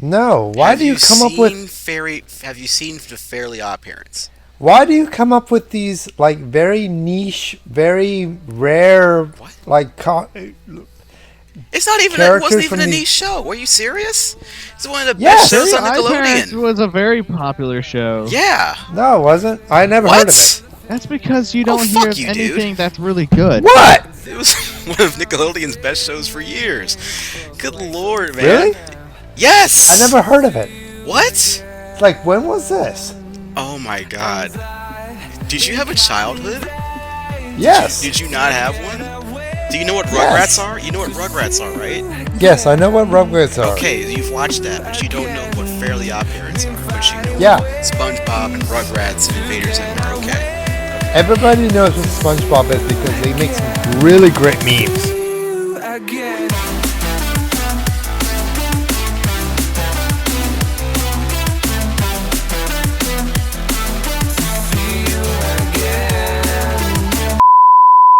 No. Why do you come up with? Have you seen the Fairly Odd Parents? Why do you come up with these like very niche, very rare, What? like It's not even. It wasn't characters even from a these? niche show. Are you serious? It's one of the best Yes. shows Fairy on Odd Parents Nickelodeon. was a very popular show. Yeah. No, it wasn't. I never heard of it. What? That's because you Oh, don't hear fuck of you, dude. anything that's really good. What? It was one of Nickelodeon's best shows for years. Good lord, man. Really? Yes. I never heard of it. What? Like, when was this? Oh my god. Did you have a childhood? Yes. Did you not have one? Do you know what Yes. Rugrats are? You know what Rugrats are, right? Yes, I know what Rugrats are. Okay, you've watched that, but you don't know what Fairly Odd Parents are. But you know Yeah. SpongeBob and Rugrats and Invaders Zim are okay. Everybody knows what SpongeBob is because they make some really great memes.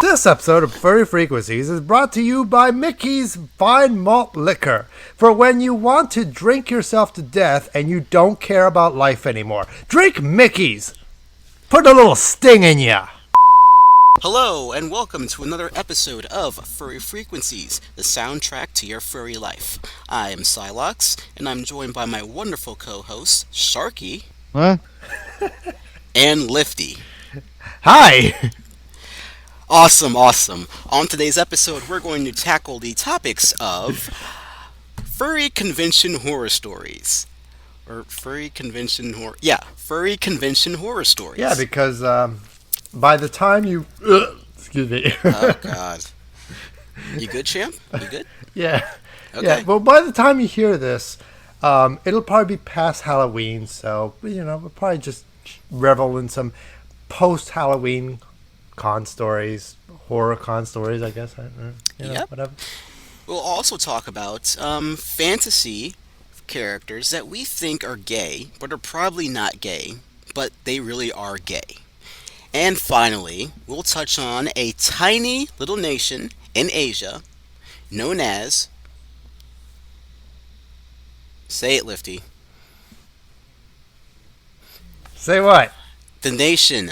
This episode of Furry Frequencies is brought to you by Mickey's Fine Malt Liquor. For when you want to drink yourself to death and you don't care about life anymore. Drink Mickey's. Put a little sting in ya. Hello, and welcome to another episode of Furry Frequencies, the soundtrack to your furry life. I am Silox, and I'm joined by my wonderful co-hosts, Sharky What? and Lifty. Hi. Awesome. On today's episode, we're going to tackle the topics of furry convention horror stories. Or furry convention horror... Yeah, furry convention horror stories. Yeah, because by the time you... excuse me. Oh, God. You good, champ? You good? Yeah. Okay. Yeah, well, by the time you hear this, it'll probably be past Halloween, so, we'll probably just revel in some post-Halloween con stories, horror con stories, I guess. Yep. Whatever. We'll also talk about fantasy characters that we think are gay, but are probably not gay, but they really are gay. And finally, we'll touch on a tiny little nation in Asia known as... Say it, Lifty. Say what? The nation.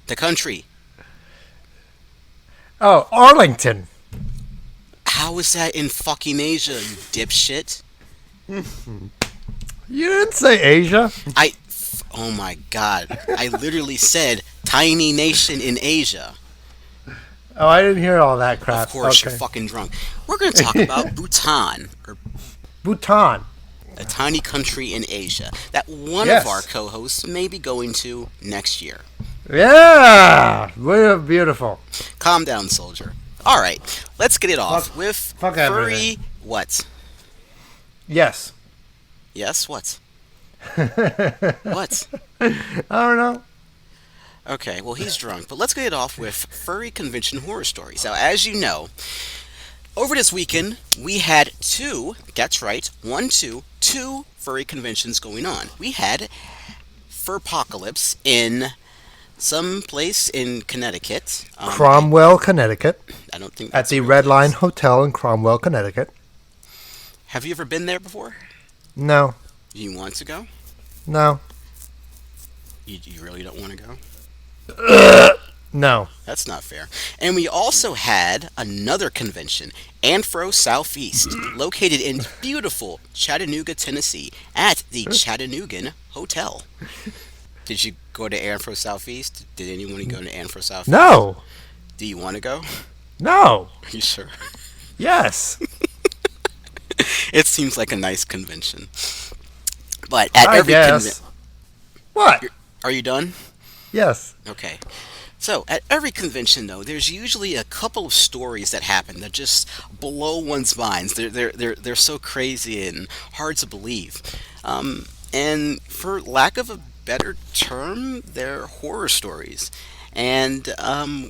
The country. Oh, Arlington. How is that in fucking Asia, you dipshit? You didn't say Asia. Oh my god. I literally said tiny nation in Asia. Oh, I didn't hear all that crap. Of course, Okay. you're fucking drunk. We're going to talk about Bhutan, or Bhutan. a tiny country in Asia that one Yes. of our co-hosts may be going to next year. Yeah. We're beautiful. Calm down, soldier. All right, let's get it off with fuck furry. everything. What? Yes. Yes. What? What? I don't know. Okay, well, he's drunk, but let's get it off with furry convention horror stories. Now, as you know, over this weekend, we had two furry conventions going on. We had Furpocalypse in some place in Connecticut. Cromwell, Connecticut. I don't think At that's the where it Red is. Line Hotel in Cromwell, Connecticut. Have you ever been there before? No. Do you want to go? No. You really don't want to go? No. That's not fair. And we also had another convention, Anfro Southeast, located in beautiful Chattanooga, Tennessee, at the Chattanoogan Hotel. Did you go to Anfro Southeast? Did anyone go to Anfro Southeast? No. Do you want to go? No. Are you sure? Yes. It seems like a nice convention. But at I every guess. What? Are you done? Yes. Okay. So, at every convention, though, there's usually a couple of stories that happen that just blow one's minds. They're so crazy and hard to believe. And for lack of a better term, they're horror stories. And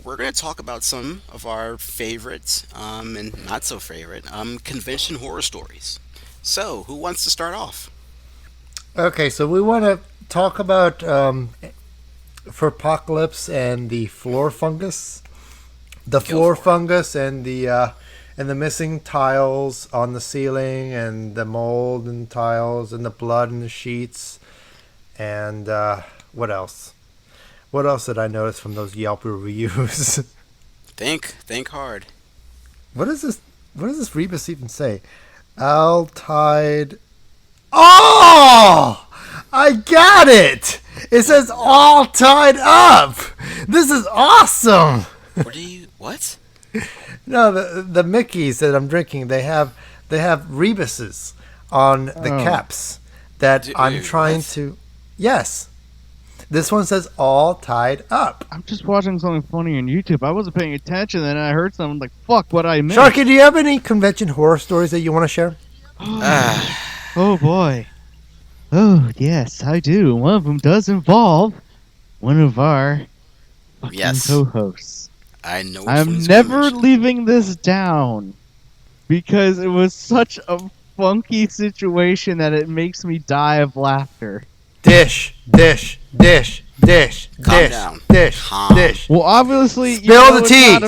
we're going to talk about some of our favorite and not so favorite convention horror stories. So, who wants to start off? Okay, so we want to talk about Furpocalypse and the floor fungus. The Go floor for it. fungus and the and the missing tiles on the ceiling, and the mold and tiles, and the blood in the sheets, and what else? What else did I notice from those Yelp reviews? Think hard. What is this? What does this rebus even say? All tied. Oh! I got it! It says all tied up! This is awesome! What? No, the Mickeys that I'm drinking, they have rebuses on the caps that I'm trying what? to. Yes. This one says all tied up. I'm just watching something funny on YouTube. I wasn't paying attention, and I heard something like, fuck, what I missed. Sharky, do you have any convention horror stories that you want to share? Oh, boy. Oh, yes, I do. One of them does involve one of our fucking co-hosts. I know. I'm never leaving this down because it was such a funky situation that it makes me die of laughter. Dish. Calm down. Dish. Well, obviously, Spill the tea.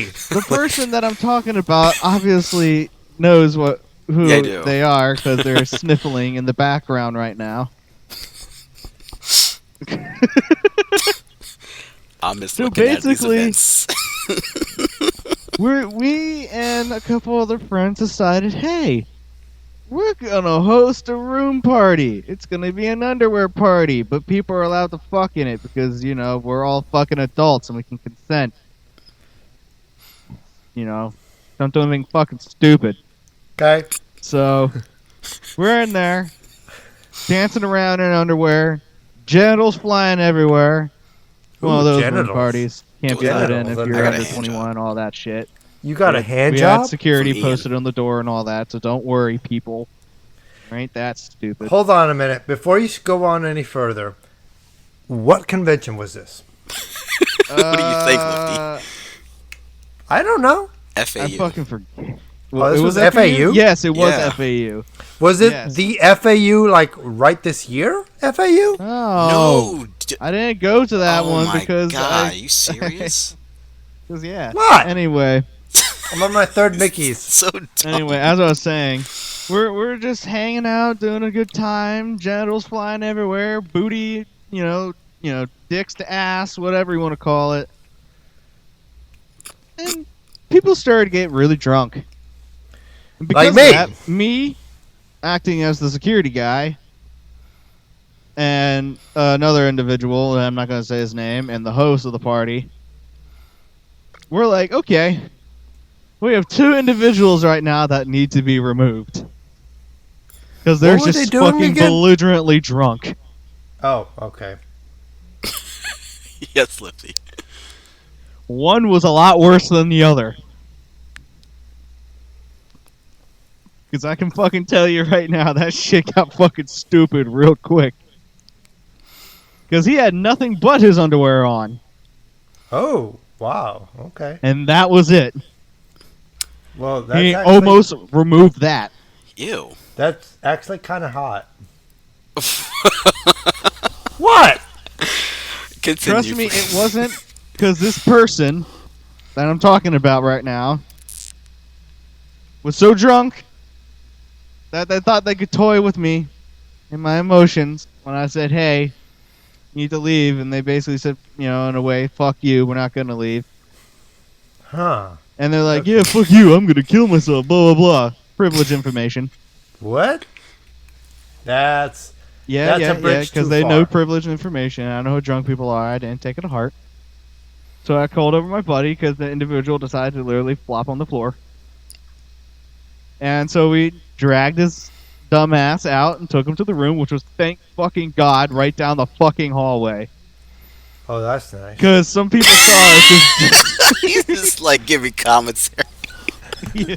The person that I'm talking about obviously knows who they are because they're sniffling in the background right now. I'm just So looking at these basically, events. we and a couple other friends decided, hey, we're gonna host a room party. It's gonna be an underwear party, but people are allowed to fuck in it because, we're all fucking adults and we can consent. Don't do anything fucking stupid. Okay. So, we're in there, dancing around in underwear, genitals flying everywhere. Well, those room parties can't be let in if you're under 21, all that shit. You got a hand we job? had security posted on the door and all that, so don't worry, people. Ain't that stupid. Hold on a minute. Before you go on any further, what convention was this? What do you think, Lifty? I don't know. FAU. I fucking forget. Well, this was FAU? Yes, it was FAU. Was it the FAU, like, right this year? FAU? Oh. No. I didn't go to that one because God, are you serious? Because, yeah. What? Anyway. I'm on my third Mickey's. So dumb. Anyway, as I was saying, we're just hanging out, doing a good time, genitals flying everywhere, booty, dicks to ass, whatever you want to call it. And people started to get really drunk. And because like me. Of that, me acting as the security guy and another individual, and I'm not going to say his name, and the host of the party, we're like, okay, we have two individuals right now that need to be removed. Because they're just fucking belligerently drunk. Oh, okay. Yes, Lifty. One was a lot worse than the other. Because I can fucking tell you right now, that shit got fucking stupid real quick. Because he had nothing but his underwear on. Oh, wow. Okay. And that was it. Well, that's he actually, almost removed that. Ew. That's actually kind of hot. What? Continue. Trust me, it wasn't because this person that I'm talking about right now was so drunk that they thought they could toy with me and my emotions when I said, hey, you need to leave. And they basically said, in a way, fuck you, we're not going to leave. Huh. And they're like, yeah, fuck you, I'm going to kill myself, blah, blah, blah. Privilege information. What? That's Yeah, a bridge because too they far. know privileged information. I know how drunk people are. I didn't take it to heart. So I called over my buddy because the individual decided to literally flop on the floor. And so we dragged his dumbass out and took him to the room, which was, thank fucking God, right down the fucking hallway. Oh, that's nice. Because some people saw us. He's just like giving commentary. Yeah.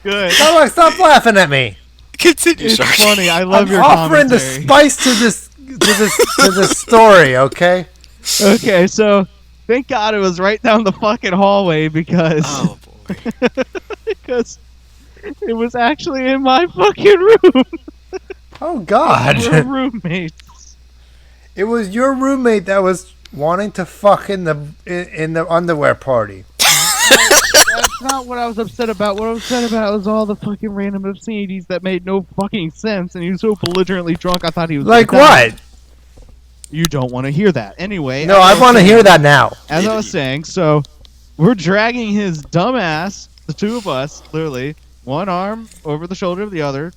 Good. Stop laughing at me. Continue, It's Sharky. funny. I love your offering the commentary. spice to this story, okay? Okay, so thank God it was right down the fucking hallway because Oh boy. because it was actually in my fucking room. Oh God. We're roommates. It was your roommate that was wanting to fuck in the underwear party. That's not what I was upset about. What I was upset about was all the fucking random obscenities that made no fucking sense, and he was so belligerently drunk I thought he was Like gonna die. what? You don't want to hear that. Anyway. No, I want to hear that now. As I was saying, so we're dragging his dumbass, the two of us, literally, one arm over the shoulder of the other,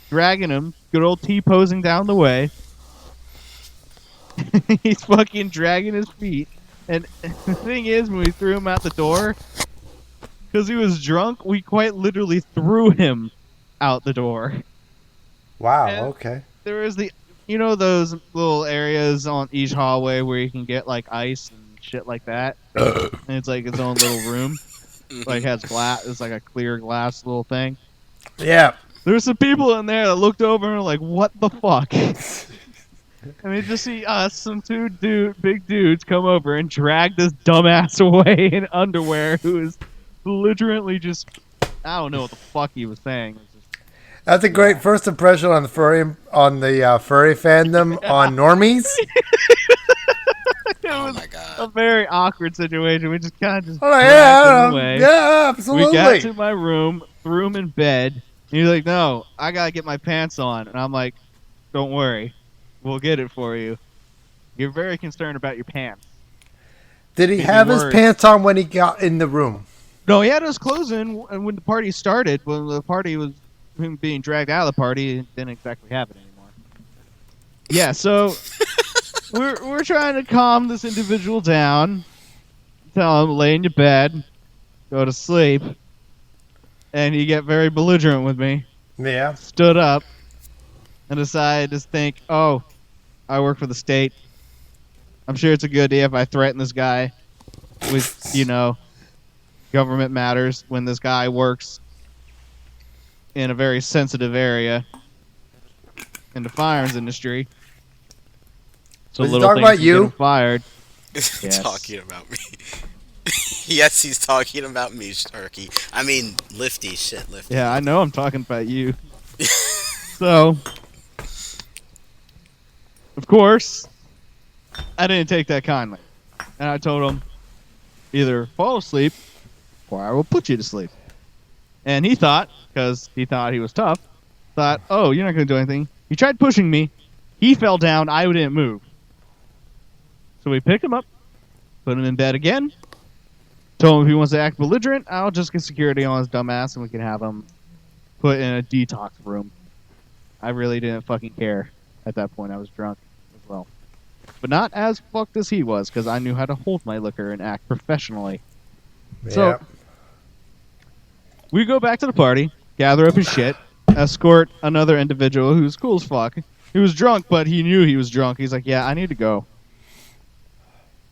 dragging him, good old T-posing down the way. He's fucking dragging his feet. And the thing is, when we threw him out the door, because he was drunk, we quite literally threw him out the door. Wow, And okay. there was those little areas on each hallway where you can get like ice and shit like that. And it's like its own little room. Like has glass, it's like a clear glass little thing. Yeah. There's some people in there that looked over and were like, "What the fuck?" And they just see us, some two big dudes, come over and drag this dumbass away in underwear, who is belligerently just, I don't know what the fuck he was saying. That's a great first impression on the furry fandom on normies. Oh my god. A very awkward situation. We just kind of just Oh, dragged him away. yeah, absolutely. We got to my room, threw him in bed, and he's like, "No, I gotta get my pants on." And I'm like, "Don't worry, we'll get it for you. You're very concerned about your pants." Did he have his pants on when he got in the room? No, he had his clothes in, and when the party started, when the party was him being dragged out of the party, it didn't exactly happen anymore. Yeah, so we're trying to calm this individual down, tell him lay in your bed, go to sleep, and he get very belligerent with me. Yeah. Stood up and decided to think, "Oh, I work for the state. I'm sure it's a good idea if I threaten this guy with, government matters when this guy works in a very sensitive area in the firearms industry. So Was he little talking things about can you? get him fired." Is he Yes. talking about me? Yes, he's talking about me, Sharky. I mean, Lifty. Shit, Lifty. Yeah, I know I'm talking about you. So, of course, I didn't take that kindly. And I told him, either fall asleep or I will put you to sleep. And he thought, because he thought he was tough, "Oh, you're not going to do anything." He tried pushing me. He fell down. I didn't move. So we picked him up, put him in bed again, told him if he wants to act belligerent, I'll just get security on his dumb ass and we can have him put in a detox room. I really didn't fucking care at that point. I was drunk as well. But not as fucked as he was, because I knew how to hold my liquor and act professionally. Yeah. So, we go back to the party, gather up his shit, escort another individual who's cool as fuck. He was drunk, but he knew he was drunk. He's like, "Yeah, I need to go."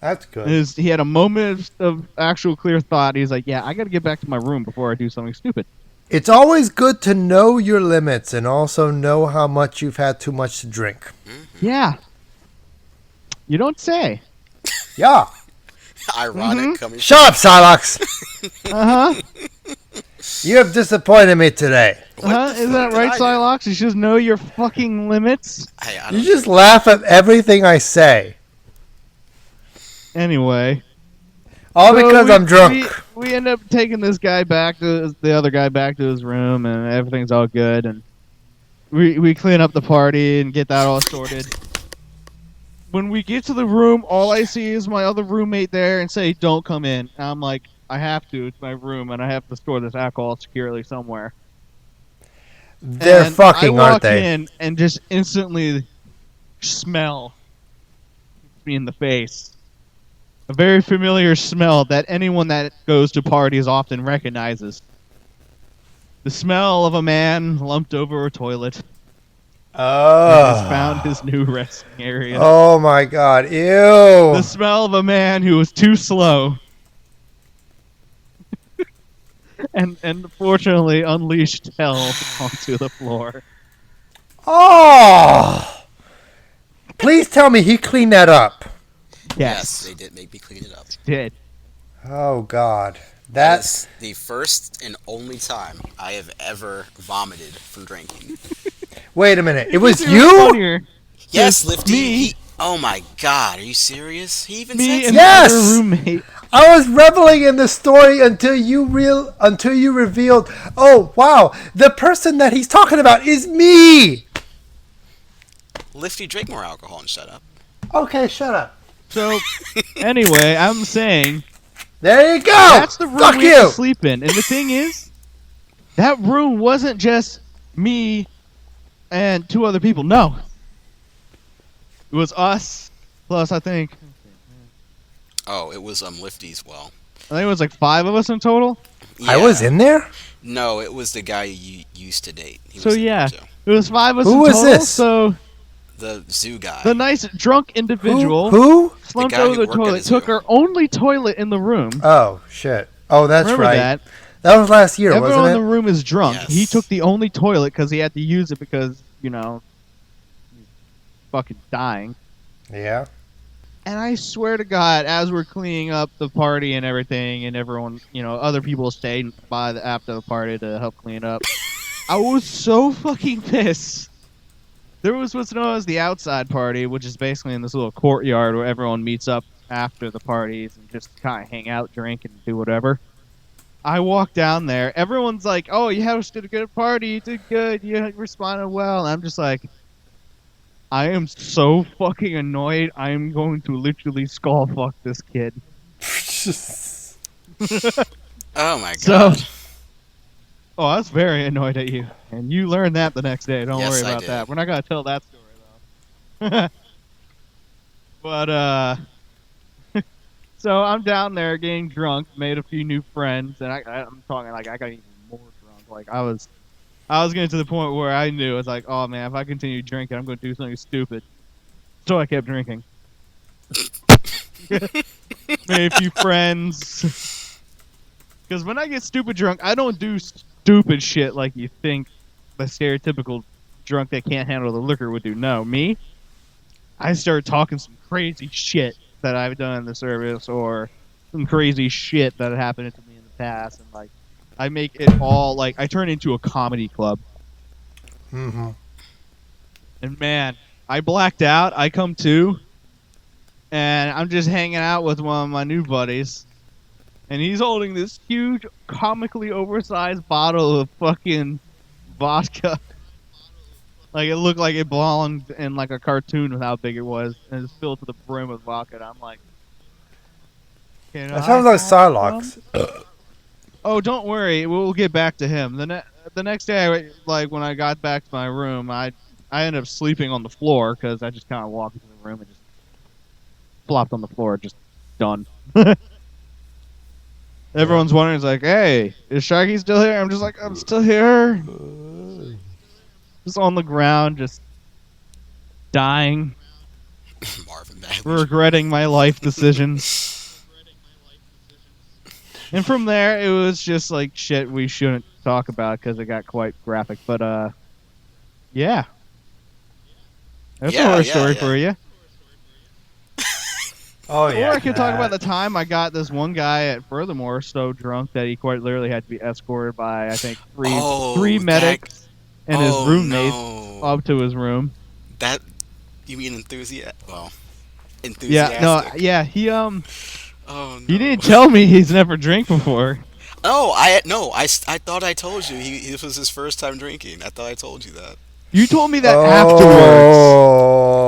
That's good. He had a moment of actual clear thought. He's like, "Yeah, I got to get back to my room before I do something stupid." It's always good to know your limits and also know how much you've had too much to drink. Yeah. You don't say. Yeah. Ironic coming. Shut up, Silox. Uh-huh. You have disappointed me today. What the Is fuck that did right, I do? Silox? You should know your fucking limits. Hey, I You don't, just laugh at everything I say. Anyway. All So because I'm drunk. We end up taking this guy back to the other guy back to his room, and everything's all good. And we clean up the party and get that all sorted. When we get to the room, all I see is my other roommate there and say, "Don't come in." And I'm like, "I have to. It's my room, and I have to store this alcohol securely somewhere." They're And fucking, I walk aren't they? in and just instantly smell me in the face. A very familiar smell that anyone that goes to parties often recognizes. The smell of a man lumped over a toilet and has Oh. found his new resting area. Oh my god. Ew. The smell of a man who was too slow and fortunately unleashed hell onto the floor. Oh. Please tell me he cleaned that up. yes, they did make me clean it up. Did. Oh god. That's the first and only time I have ever vomited from drinking. Wait a minute. It was It's you? funnier. Yes, It's Lifty. me. Oh my God, are you serious? He even Me said and so? my other Yes! roommate. I was reveling in the story until you revealed, oh wow, the person that he's talking about is me. Lifty, drink more alcohol and shut up. Okay, shut up. So anyway, I'm saying There you go. that's the room Fuck we had to you. sleep in. And the thing is, that room wasn't just me and 2 other people. No. It was us plus I think Oh, it was Lifty's well. it was like 5 of us in total. I was in there. No, it was the guy you used to date. He So was in yeah, there too. it was 5 of us Who in was total. this? So The zoo guy. the nice drunk individual Who? slumped The guy over who the worked at toilet, the took zoo. our only toilet in the room. Oh shit. Oh, that's Remember right. that? That was last year, Everyone in wasn't the it? room is drunk. Yes. He took the only toilet because he had to use it because, you know, he's fucking dying. Yeah. And I swear to God, as we're cleaning up the party and everything, and everyone, you know, other people stayed after the party to help clean up, I was so fucking pissed. There was what's known as the outside party, which is basically in this little courtyard where everyone meets up after the parties and just kind of hang out, drink, and do whatever. I walk down there. Everyone's like, "Oh, you hosted a good party. You did good. You responded well." And I'm just like, I am so fucking annoyed. I am going to literally skull fuck this kid. Oh my So, God. oh, I was very annoyed at you, and you learned that the next day. Don't Yes, worry I about did. that. We're not gonna tell that story though. But so I'm down there getting drunk, made a few new friends, and I'm talking like I got even more drunk. Like I was getting to the point where I knew, I was like, oh man, if I continue drinking, I'm going to do something stupid. So I kept drinking. Made a few friends. Because when I get stupid drunk, I don't do stupid shit like you think the stereotypical drunk that can't handle the liquor would do. No, me, I started talking some crazy shit that I've done in the service, or some crazy shit that had happened to me in the past, and like, I make it all like I turn into a comedy club. Mm-hmm. And man, I blacked out. I come to, and I'm just hanging out with one of my new buddies, and he's holding this huge, comically oversized bottle of fucking vodka. Like it looked like it belonged in like a cartoon with how big it was, and it's filled to the brim with vodka. And I'm like, That sounds like Psylocke. Oh, don't worry. We'll get back to him. The next day, like when I got back to my room, I ended up sleeping on the floor because I just kind of walked into the room and just flopped on the floor, just done. Everyone's wondering, it's like, hey, is Sharky still here? I'm just like, I'm still here. Just on the ground, just dying, Marvin Bagley. regretting my life decisions. And from there, it was just like shit we shouldn't talk about because it got quite graphic. But yeah, that's a horror story for you. Oh yeah. Or I could talk about the time I got this one guy at Furthermore so drunk that he quite literally had to be escorted by I think three medics and his roommates up to his room. That you mean enthusiastic? Well, enthusiastic. Yeah, no, yeah, he Oh no. he didn't tell me he's never drank before. Oh, I thought I told you this was his first time drinking. I thought I told you that. You told me that Oh.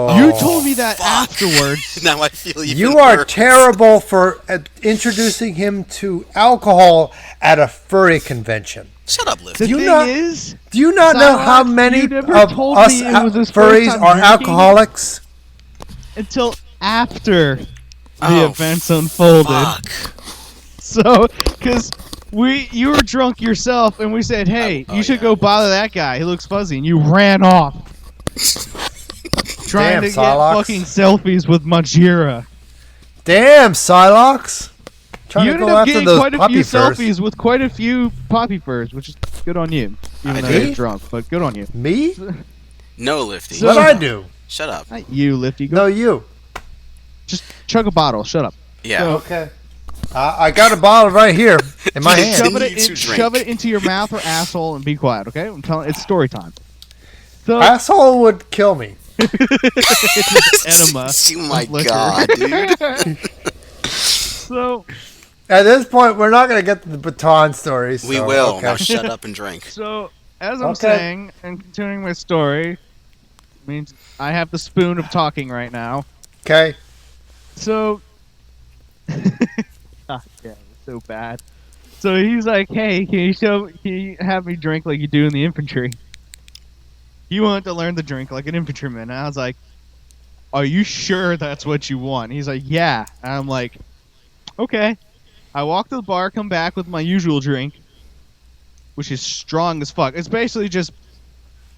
afterwards. You told me that fuck. afterwards. Now I feel even You are worse. terrible for introducing him to alcohol at a furry convention. Shut up, The Lifty. You thing know- is, Do you not know how Psylocke, many you never of told us me it was his first furries time are drinking. alcoholics? until after the Oh, events unfolded. Fuck. So, because you were drunk yourself, and we said, "Hey, Oh, you should yeah. go bother that guy. He looks fuzzy," and you ran off, trying Damn, to get Psylocke. fucking selfies with Majira. Damn, Psylocke. Trying You to ended go up after getting those quite a puppy few furs. selfies with quite a few poppy furs, which is good on you. Even I though did? you're drunk, but good on you. Me? No, Lifty. So- What'd I do? Shut up. Not you, Lifty. Go. No, you. Just chug a bottle. Shut up. Yeah. So- Okay. I got a bottle right here in my hand. Continue to drink. Shove it into your mouth or asshole and be quiet, okay? I'm telling. It's story time. So Asshole would kill me. It's enema. Oh my of liquor. god, dude. So, At this point, we're not going to get to the Bhutan story. So, We will. Okay. Now shut up and drink. so as I'm Okay. saying and continuing my story, means I have the spoon of talking right now. Okay. So, yeah, it's so bad. So he's like, "Hey, can you have me drink like you do in the infantry?" He wanted to learn to drink like an infantryman. And I was like, "Are you sure that's what you want?" He's like, "Yeah." And I'm like, "Okay." I walk to the bar, come back with my usual drink, which is strong as fuck. It's basically just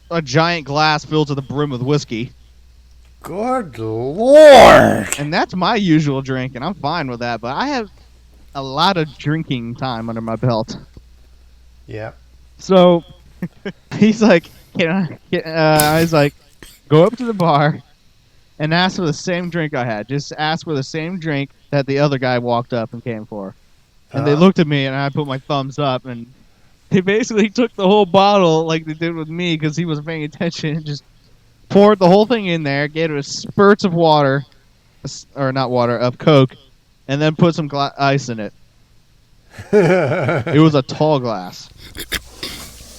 a giant glass filled to the brim with whiskey. Good lord. And that's my usual drink, and I'm fine with that. But I have a lot of drinking time under my belt. Yeah. So he's like, I was like, go up to the bar and ask for the same drink I had. Just ask for the same drink that the other guy walked up and came for. And they looked at me, and I put my thumbs up, and they basically took the whole bottle like they did with me because he was paying attention and just poured the whole thing in there, gave it spurts of water, or not water, of Coke, and then put some ice in it. It was a tall glass.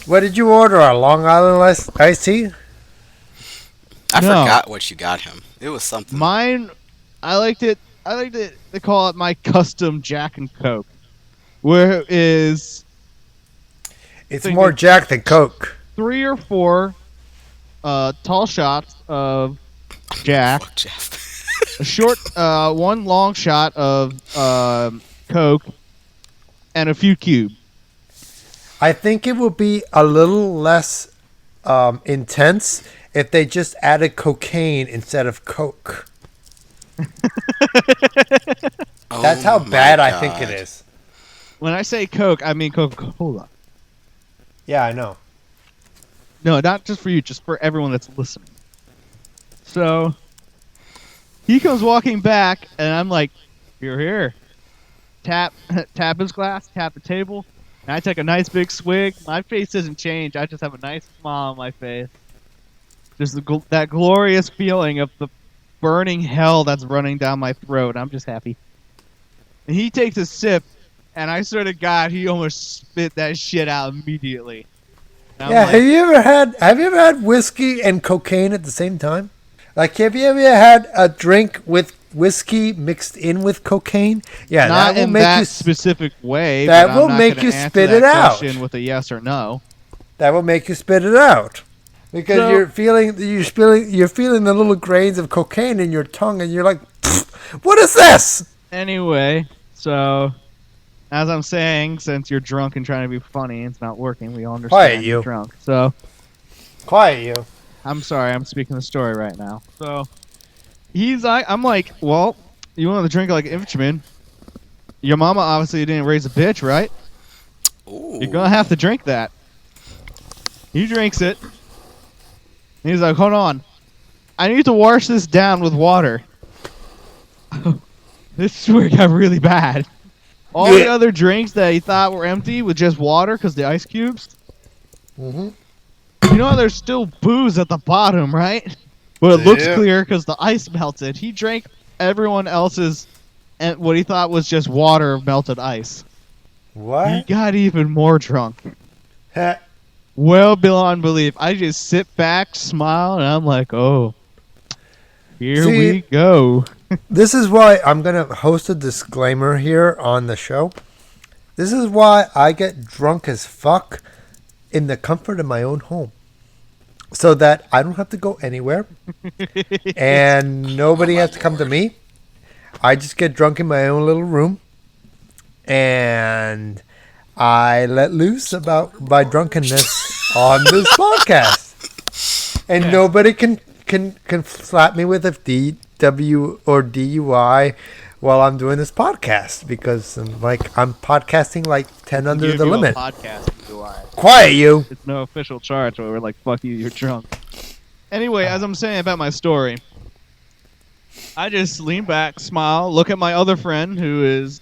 What did you order? A Long Island iced tea? I No. forgot what you got him. It was something. Mine, I liked it. They call it my custom Jack and Coke, where it is It's Think more it- Jack than Coke. 3 or 4 tall shots of Jack, Fuck Jeff. a short, one long shot of Coke, and a few cube. I think it will be a little less intense if they just added cocaine instead of Coke. That's how Oh my bad I think it God. is. When I say Coke, I mean Coca-Cola. Yeah, I know. No, not just for you, just for everyone that's listening. So he comes walking back, and I'm like, "You're here." Tap his glass, tap the table, and I take a nice big swig. My face doesn't change. I just have a nice smile on my face. Just that glorious feeling of the burning hell that's running down my throat. I'm just happy. And he takes a sip, and I swear to God, he almost spit that shit out immediately. And I'm Yeah, like, have you ever had whiskey and cocaine at the same time? Like, have you ever had a drink with whiskey mixed in with cocaine? Yeah, not that will in make that you specific way. that but will I'm not make gonna you answer spit that it out. question with a yes or no. that will make you spit it out. Because So- you're feeling the little grains of cocaine in your tongue, and you're like, "What is this?" Anyway, so as I'm saying, since you're drunk and trying to be funny and it's not working, we all understand Quiet you're you. drunk. So Quiet you. I'm sorry, I'm speaking the story right now. So I'm like, well, you want to drink like an infantryman? Your mama obviously didn't raise a bitch, right? Ooh. You're gonna have to drink that. He drinks it. And he's like, hold on. I need to wash this down with water. This swear got really bad. All the Yeah. other drinks that he thought were empty with just water because the ice cubes. Mm-hmm. You know there's still booze at the bottom, right? But it looks Yeah. clear because the ice melted. He drank everyone else's and what he thought was just water of melted ice. He What? got even more drunk. Heh. Well beyond belief. I just sit back, smile, and I'm like, oh, here See- we go. This is why I'm going to host a disclaimer here on the show. This is why I get drunk as fuck in the comfort of my own home. So that I don't have to go anywhere and nobody has to come to me. I just get drunk in my own little room and I let loose about my drunkenness on this podcast. And nobody can slap me with a DW or DUI while I'm doing this podcast because I'm podcasting like 10 under Give the you a limit. podcast, do I? Quiet you. It's no official charge, but we're like, fuck you, you're drunk. Anyway, as I'm saying about my story, I just lean back, smile, look at my other friend who is,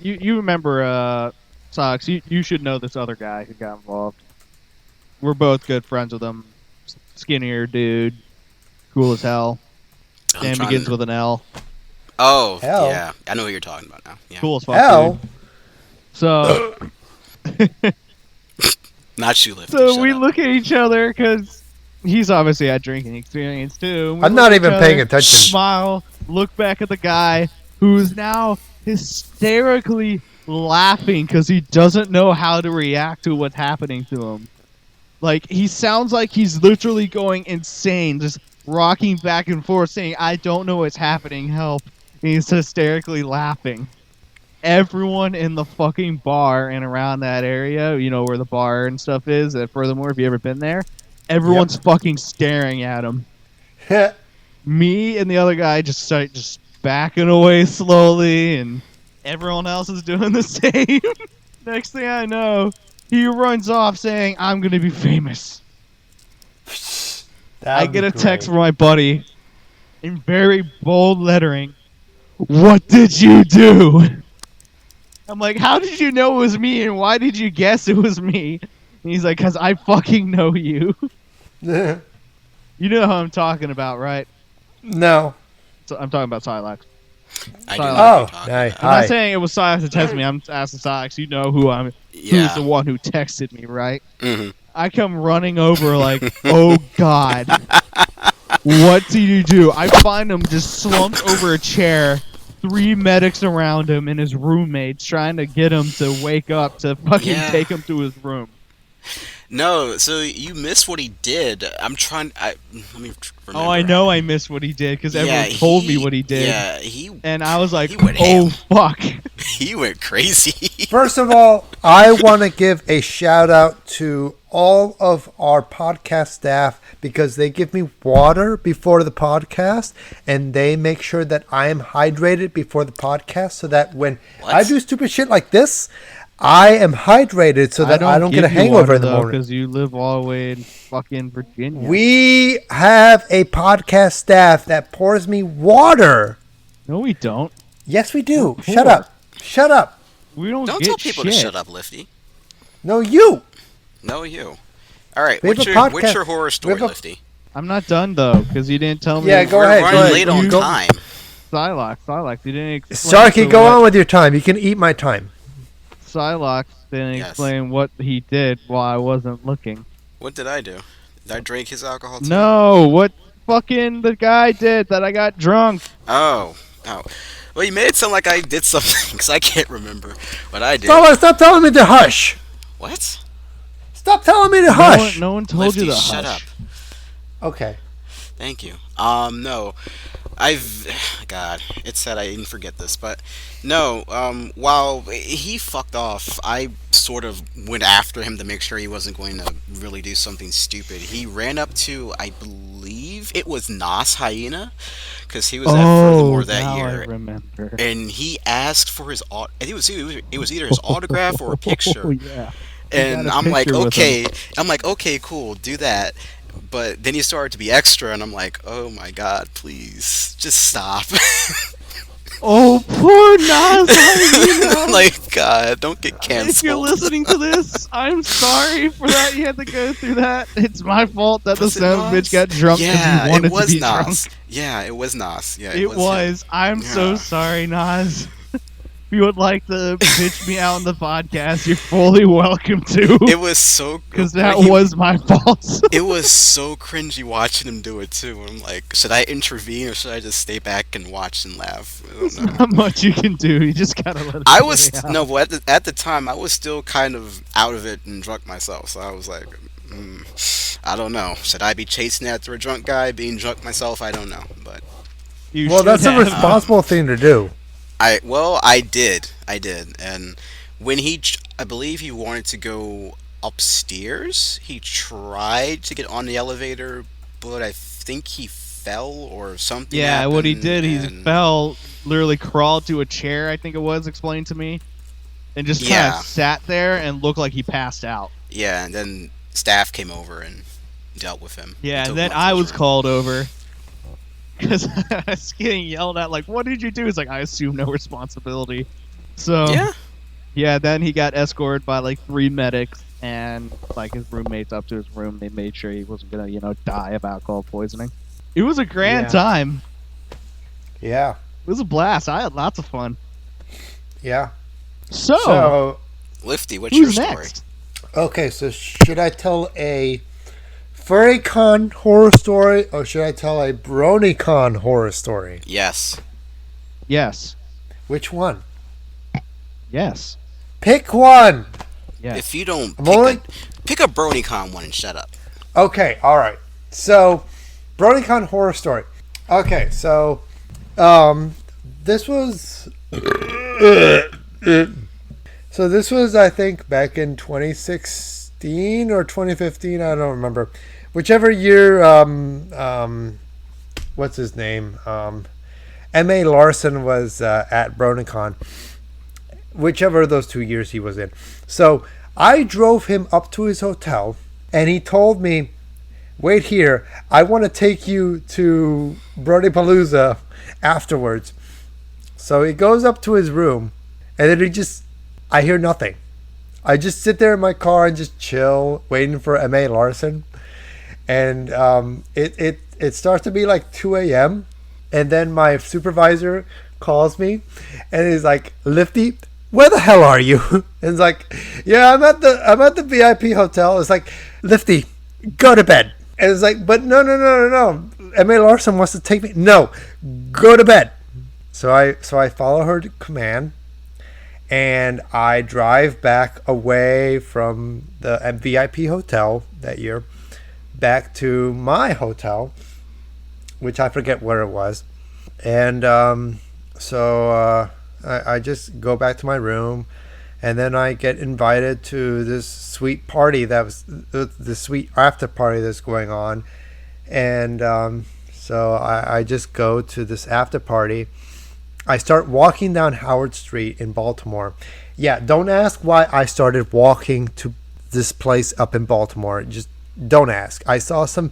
you remember, Sox, you should know this other guy who got involved. We're both good friends with him. Skinnier dude. Cool as hell. I'm Name trying begins to- with an L. Oh, Hell. yeah. I know who you're talking about now. Yeah. Cool as fuck, Hell. dude. So, Not you, Lifty. so Shut we up. look at each other because he's obviously had drinking experience too. We I'm look not at even each paying other, attention. Smile, look back at the guy who's now hysterically laughing because he doesn't know how to react to what's happening to him. Like, he sounds like he's literally going insane, just rocking back and forth, saying, "I don't know what's happening, help." And he's hysterically laughing. Everyone in the fucking bar and around that area, you know, where the bar and stuff is, furthermore, if you ever been there, everyone's fucking staring at him. Me and the other guy just start just backing away slowly, and everyone else is doing the same. Next thing I know, he runs off saying, "I'm gonna be famous." I get a text from my buddy in very bold lettering. "What did you do?" I'm like, "How did you know it was me, and why did you guess it was me?" And he's like, "'Cause I fucking know you." You know who I'm talking about, right? No. So I'm talking about Silax. I do Oh, know who you're talking hey, about. I'm Hi. not saying it was Silax that texted me. I'm asking Silax. You know who I'm. Who's Yeah. the one who texted me, right? hmm I come running over like, "Oh God, what did you do?" I find him just slumped over a chair, 3 medics around him and his roommates trying to get him to wake up to fucking Yeah. take him to his room. No, so you missed what he did. Let me remember. Oh, I know I missed what he did because everyone Yeah, told me what he did. Yeah, he And I was like, He went "Oh, ham. fuck." he went crazy. First of all, I want to give a shout out to all of our podcast staff because they give me water before the podcast and they make sure that I am hydrated before the podcast so that when What? I do stupid shit like this, I am hydrated so that I don't get a hangover in the morning. Because you live all the way in fucking Virginia. We have a podcast staff that pours me water. No, we don't. Yes, we do. We're Shut poor. up. Shut up. We don't Don't get tell people shit. to shut up, Lifty. No, you. No, you. All right, We have what's a your podcast. horror We story, have a- Lifty? I'm not done though, because you didn't tell me. Yeah, go We're ahead. running Go ahead. late on Go- time. Silax, you didn't explain. Sarky, to go what- on with your time. You can eat my time. Silax didn't Yes. explain what he did while I wasn't looking. What did I do? Did I drink his alcohol too? No, what fucking the guy did that I got drunk. Oh. Well, you made it sound like I did something because I can't remember what I did. Stop telling me to hush. What? Stop telling me to hush. No one told Lifty, you to shut hush. up. Okay. Thank you. No. God, it's sad I didn't forget this, but no, while he fucked off, I sort of went after him to make sure he wasn't going to really do something stupid. He ran up to, I believe it was Nas Hyena, because he was at Furthermore that now year. I remember. And he asked for his it was either his autograph or a picture. Oh, yeah. And got a I'm like, picture with okay. I'm like, okay, cool, do that. But then he started to be extra, and I'm like, oh my god, please, just stop. Oh, poor Nas Hyena. Like, God, don't get canceled. If you're listening to this, I'm sorry for that. You had to go through that. It's my fault that Was the it son of a Nas? bitch got drunk because Yeah, he wanted it was to be Nas. drunk. Yeah, it was Nas. Yeah, It was. him. I'm so Yeah. sorry, Nas. If you would like to pitch me out on the podcast, you're fully welcome to. It was so Because that was my fault. It was so cringy watching him do it too. I'm like, should I intervene or should I just stay back and watch and laugh? I don't know. Not much you can do. You just gotta let it I was play out. no, but at the time I was still kind of out of it and drunk myself. So I was like, I don't know. Should I be chasing after a drunk guy, being drunk myself? I don't know. But You Well, should that's a have. responsible thing to do. I did, and when I believe he wanted to go upstairs. He tried to get on the elevator, but I think he fell or something. Yeah, what he happened, did, he and- fell, literally crawled to a chair, I think it was explained to me, and just kind Yeah. of sat there and looked like he passed out. Yeah, and then staff came over and dealt with him. Yeah, Took and then him up to I his was room. called over because I was getting yelled at, like, "What did you do?" It's like, I assume no responsibility. So Yeah. then he got escorted by like 3 medics and like his roommates up to his room. They made sure he wasn't gonna, die of alcohol poisoning. It was a grand time. Yeah. It was a blast. I had lots of fun. Yeah. So Lifty, what's your who's story? next? Okay, so should I tell a FurryCon horror story or should I tell a BronyCon horror story? Yes. Yes. Which one? Yes. Pick one. Yes. If you don't I'm pick a BronyCon one and shut up. Okay, all right. So, BronyCon horror story. Okay, so this was this was I think back in 2016 or 2015, I don't remember. Whichever year what's his name? M.A. Larson was at BronyCon. Whichever of those 2 years he was in. So, I drove him up to his hotel and he told me, "Wait here. I want to take you to Brodypalooza afterwards." So he goes up to his room, and then I hear nothing. I just sit there in my car and just chill, waiting for M.A. Larson. And it starts to be like 2 a.m. And then my supervisor calls me, and he's like, "Lifty, where the hell are you?" And it's like, "Yeah, I'm at the VIP hotel." It's like, "Lifty, go to bed." And it's like, "But no. M.A. Larson wants to take me." "No, go to bed." So I follow her command, and I drive back away from the VIP hotel that year, back to my hotel, which I forget where it was. And I just go back to my room, and then I get invited to this sweet party that was the sweet after party that's going on. And so I just go to this after party. I start walking down Howard Street in Baltimore. Yeah, don't ask why I started walking to this place up in Baltimore. Just don't ask. I saw some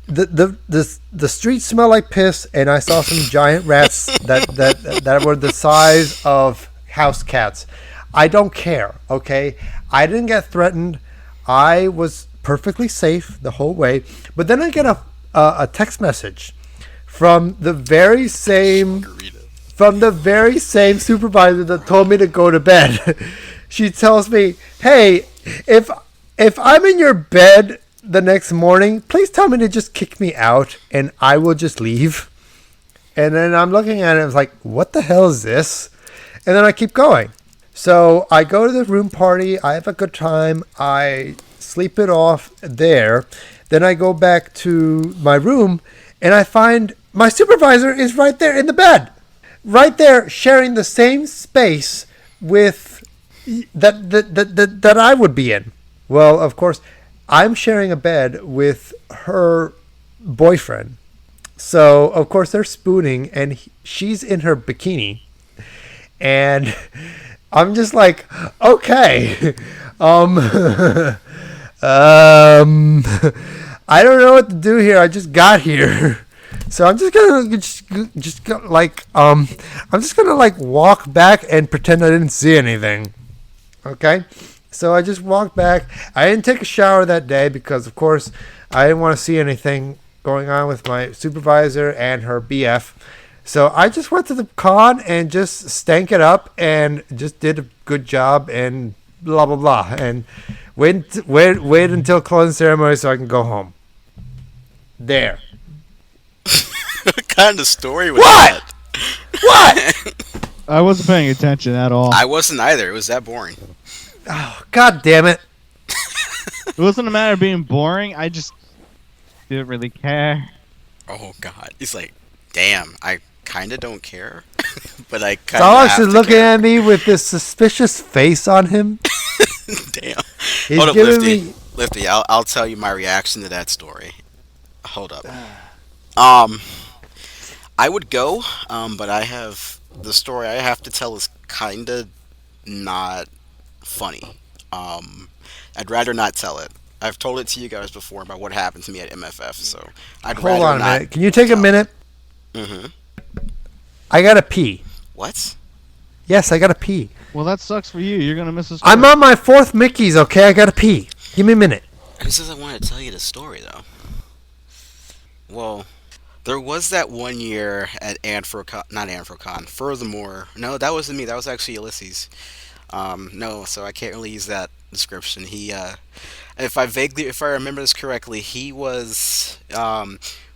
the streets smell like piss, and I saw some giant rats that were the size of house cats. I don't care, okay? I didn't get threatened. I was perfectly safe the whole way. But then I get a text message from the very same supervisor that told me to go to bed. She tells me, "Hey, if I'm in your bed the next morning, please tell me to just kick me out and I will just leave." And then I'm looking at it, I was like, "What the hell is this?" And then I keep going. So I go to the room party, I have a good time, I sleep it off there. Then I go back to my room and I find my supervisor is right there in the bed. Right there, sharing the same space with that I would be in. Well, of course, I'm sharing a bed with her boyfriend. So, of course, they're spooning, and she's in her bikini. And I'm just like, okay. I don't know what to do here. I just got here. So I'm just gonna walk back and pretend I didn't see anything. Okay? So I just walked back. I didn't take a shower that day because, of course, I didn't want to see anything going on with my supervisor and her BF. So I just went to the con and just stank it up and just did a good job and blah, blah, blah. And wait until closing ceremony so I can go home. There. What kind of story was What? that? What? I wasn't paying attention at all. I wasn't either. It was that boring. Oh, God damn it. It wasn't a matter of being boring. I just didn't really care. Oh, God. He's like, damn, I kind of don't care. But I kind of Alex is looking at me with this suspicious face on him. Damn. He's Hold up, giving Lifty. me... Lifty, I'll tell you my reaction to that story. Hold up. I would go, but the story I have to tell is kind of not funny. I'd rather not tell it. I've told it to you guys before about what happened to me at MFF, so I'd rather Hold on a not. minute. Can you take a minute? Mm-hmm. I gotta pee. What? Yes, I gotta pee. Well, that sucks for you. You're gonna miss a story. I'm on my 4th Mickey's, okay? I gotta pee. Give me a minute. Who says I want to tell you the story, though? Well, There was that one year at Anthrocon, not Anthrocon. Furthermore, no, that wasn't me. That was actually Ulysses. No, so I can't really use that description. If I remember this correctly, he was.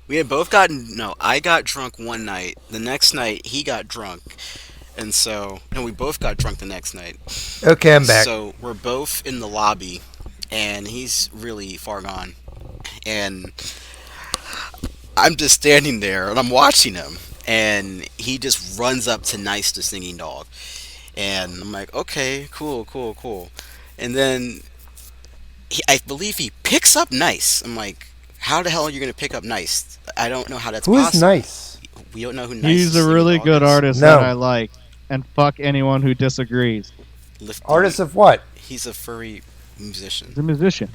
We had both gotten. No, I got drunk one night. The next night, he got drunk, and so no, we both got drunk the next night. Okay, I'm back. So we're both in the lobby, and he's really far gone, and I'm just standing there and I'm watching him, and he just runs up to Nice the Singing Dog, and I'm like, okay, cool, cool, cool, and then I believe he picks up Nice. I'm like, how the hell are you gonna pick up Nice? I don't know how that's Who is possible. nice? We don't know who Nice. He's the a Singing really Dog good is. artist No. that I like, and fuck anyone who disagrees. Lifty. Artist of what? He's a furry musician. He's a musician.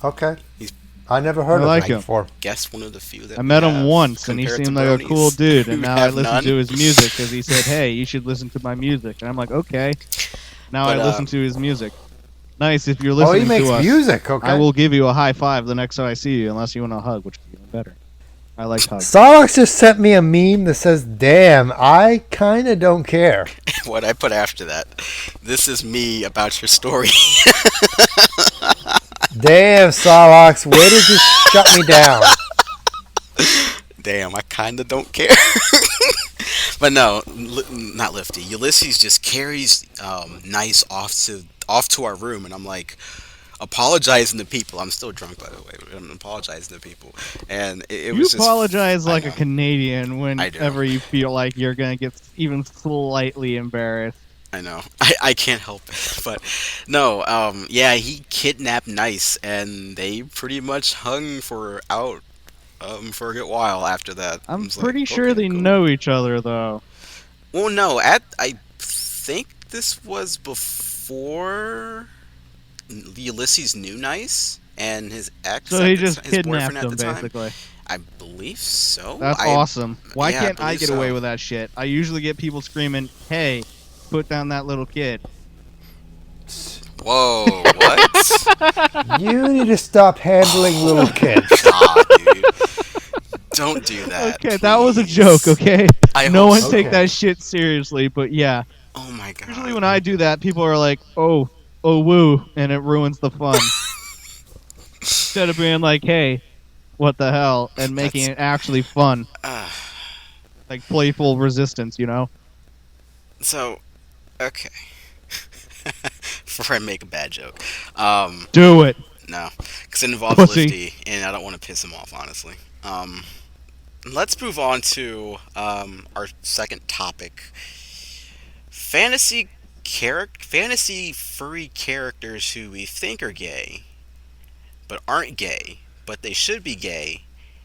Okay. He's- I never heard I of like him him. before. Guess one of the few that I met we him have once, and he compared to seemed like a Bronies, cool dude. And who now I have listen none. to his music because he said, "Hey, you should listen to my music." And I'm like, "Okay." Now But, I listen to his music. Nice. If you're Oh, listening he makes to us, music. Okay. I will give you a high five the next time I see you, unless you want a hug, which would be even better. I like hugs. Starlox just sent me a meme that says, "Damn, I kind of don't care." What I put after that. This is me about your story. Damn, Starlox, way to just shut me down. Damn, I kind of don't care. But no, not Lifty. Ulysses just carries Nice off to our room, and I'm like apologizing to people. I'm still drunk, by the way. But I'm apologizing to people, and it You was just. apologize I like a know. Canadian I do. whenever you feel like you're gonna get even slightly embarrassed. I know. I can't help it. But no, yeah, he kidnapped Nice, and they pretty much hung for a good while after that. I I'm was like, pretty sure okay, they cool. know each other though. Well, no, I think this was before Ulysses knew Nice and his ex, So he just his boyfriend kidnapped at them the time. basically. I believe so. That's I- awesome. Why yeah, I can't I believe get away so. with that shit? I usually get people screaming, "Hey, put down that little kid." Whoa, what? You need to stop handling little kids. God, dude. Don't do that. Okay, that was a please. joke, okay? I No hope one so. take Okay. that shit seriously, but yeah. Oh my god. Usually when I do that, people are like, "Oh, oh woo," and it ruins the fun. Instead of being like, "Hey, what the hell," and making it actually fun. Like playful resistance, you know? So, okay. Before I make a bad joke. Do it. No, because it involves Pussy. Lifty, and I don't want to piss him off, honestly. Let's move on to our second topic: fantasy furry characters who we think are gay, but aren't gay, but they should be gay,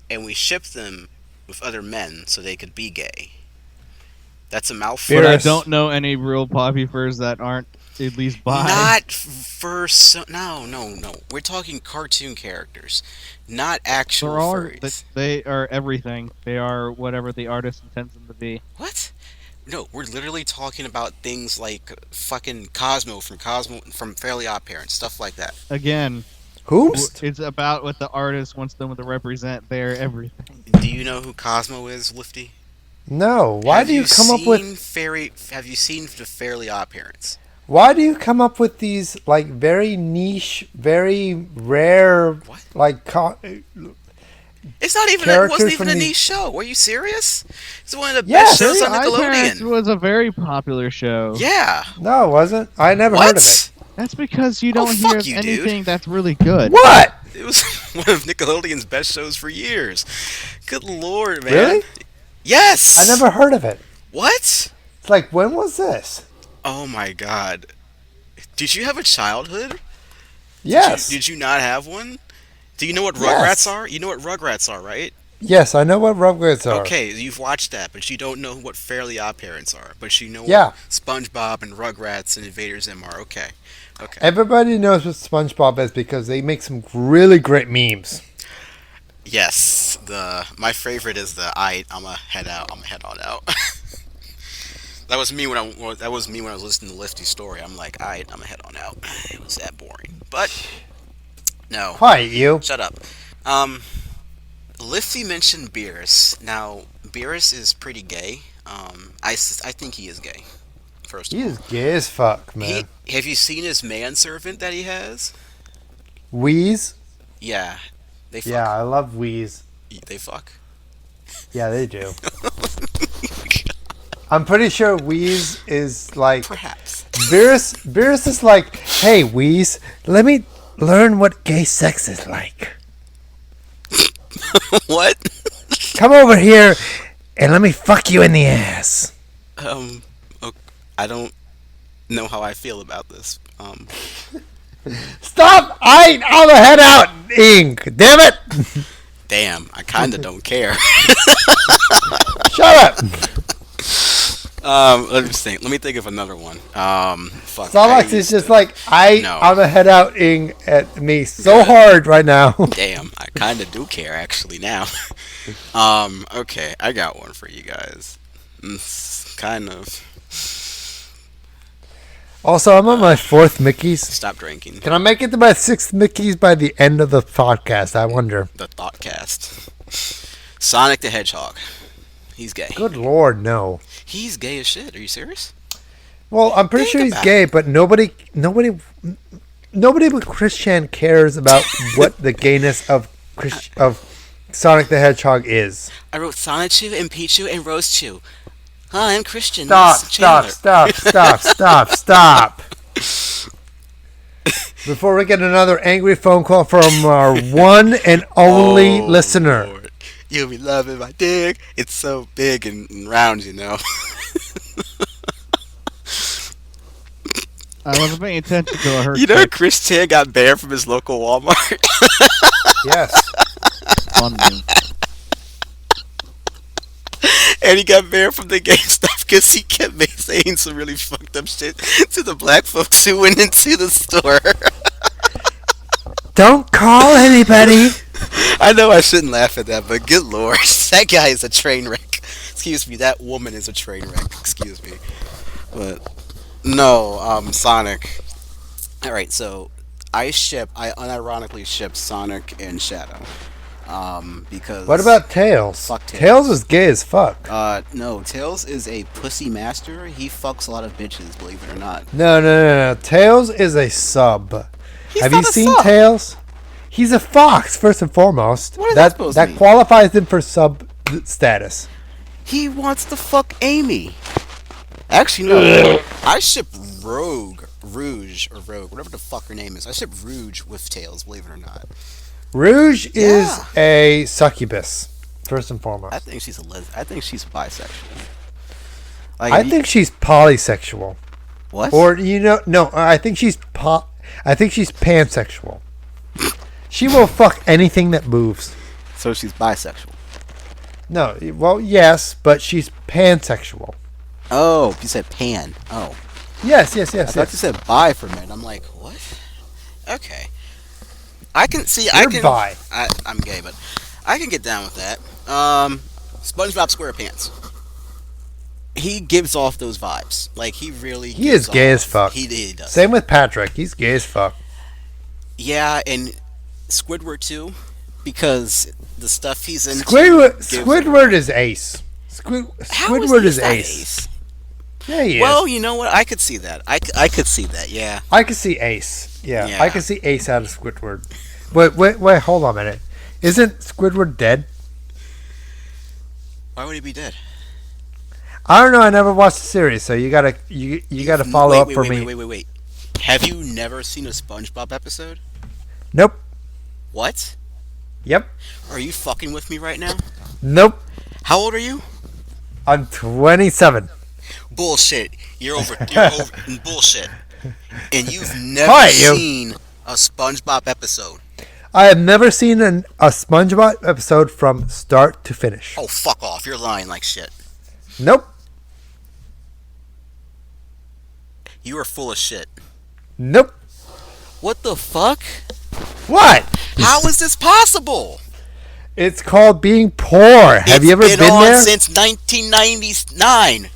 and we ship them with other men so they could be gay. That's a mouthful. But I Fierce. don't know any real poppy furs that aren't at least bi. Not for no. We're talking cartoon characters, not actual There are, furries. they are everything. They are whatever the artist intends them to be. What? No, we're literally talking about things like fucking Cosmo from Fairly Odd Parents, stuff like that. Again, Whomst? it's about what the artist wants them to represent. They're everything. Do you know who Cosmo is, Lifty? No. Why Have do you come up with? Have you seen the Fairly Odd Parents? Why do you come up with these like very niche, very rare, What? like? It's not even. It Characters wasn't even from a the- niche show. Are you serious? It's one of the Yes. best shows on Fairy Odd Parents Nickelodeon. was a very popular show. Yeah. No, it wasn't. I never heard of it. What? That's because you Oh, don't fuck hear of you, dude. anything that's really good. What? It was one of Nickelodeon's best shows for years. Good lord, man. Really? Yes. I never heard of it. What? It's like, when was this? Oh my god. Did you have a childhood? Yes. Did you not have one? Do you know what Yes. Rugrats are? You know what Rugrats are, right? Yes, I know what Rugrats are. Okay, you've watched that, but you don't know what Fairly Odd Parents are. But you know Yeah. what SpongeBob and Rugrats and Invader Zim are. Okay. Okay. Everybody knows what SpongeBob is because they make some really great memes. Yes. My favorite is I'm a head out. I'm a head on out. That was me when I was listening to Lifty's story. I'm like, I'm a head on out. It was that boring. But no. Quiet, you. Shut up. Lifty mentioned Beerus. Now, Beerus is pretty gay. I think he is gay. First of He all, is gay as fuck, he man. have you seen his manservant that he has? Wheeze? Yeah, they fuck. Yeah, I love Wheeze. They fuck. Yeah, they do. I'm pretty sure Wheeze is like Perhaps. Beerus is like, hey Wheeze, let me learn what gay sex is like. What? Come over here and let me fuck you in the ass. Okay, I don't know how I feel about this. Stop! I'll head out, Ink. Damn it! Damn, I kind of don't care. Shut up. Let me think. Let me think of another one. Fuck. Starbucks is just like, No. I'm gonna head out, Ink, at me so hard right now. Damn, I kind of do care actually now. Okay, I got one for you guys. It's kind of. Also, I'm on my 4th Mickey's. Stop drinking. Can I make it to my 6th Mickey's by the end of the podcast? I wonder. The Thoughtcast. Sonic the Hedgehog. He's gay. Good lord, no. He's gay as shit. Are you serious? Well, I'm pretty Think sure he's about gay, but nobody but Christian cares about what the gayness of Sonic the Hedgehog is. I wrote Sonichu and Pichu and Rose Chew. Hi, I'm Christian. Stop, This is Chandler. stop. Before we get another angry phone call from our one and only listener. Lord. You'll be loving my dick. It's so big and round, you know. I wasn't paying attention to her. You know, Chris Chan got banned from his local Walmart. Yes. On me. And he got banned from the GameStop because he kept saying some really fucked up shit to the black folks who went into the store. Don't call anybody. I know I shouldn't laugh at that, but good lord, that guy is a train wreck. Excuse me, that woman is a train wreck. Excuse me. But, no, Sonic. Alright, so I unironically ship Sonic and Shadow. Because... What about Tails? Fuck Tails. Tails is gay as fuck. No, Tails is a pussy master. He fucks a lot of bitches, believe it or not. No. Tails is a sub. He's Have not you a seen sub. Tails? He's a fox, first and foremost. What is that supposed to that mean? qualifies him for sub status. He wants to fuck Amy. Actually, no. I ship Rouge, whatever the fuck her name is. I ship Rouge with Tails, believe it or not. Rouge is Yeah. a succubus, first and foremost. I think she's I think she's bisexual. Like, I think she's polysexual. what? Or no, I think she's pansexual. She will fuck anything that moves. So she's bisexual. No, well, yes, but she's pansexual. Oh, you said pan. Oh, Yes. I thought you said bi for a minute. I'm like, what? Okay. I can see. You're bi. I'm gay, but I can get down with that. SpongeBob SquarePants. He gives off those vibes. Like he really. He is gives gay off- as fuck. He does. Same with Patrick. He's gay as fuck. Yeah, and Squidward too, because the stuff he's into. Squidward is ace. How Squidward is that ace. Yeah, he is. Well, you know what? I could see that. I could see that. Yeah. I can see Ace. Yeah, Yeah. I can see Ace out of Squidward. Wait, hold on a minute. Isn't Squidward dead? Why would he be dead? I don't know. I never watched the series, so you gotta follow up for me. Wait. Have you never seen a SpongeBob episode? Nope. What? Yep. Are you fucking with me right now? Nope. How old are you? I'm 27. Bullshit. You're over bullshit. And you've never Quiet, you. seen a SpongeBob episode. I have never seen a SpongeBob episode from start to finish. Oh, fuck off. You're lying like shit. Nope. You are full of shit. Nope. What the fuck? What? How is this possible? It's called being poor. Have you ever It's been on there? since 1999.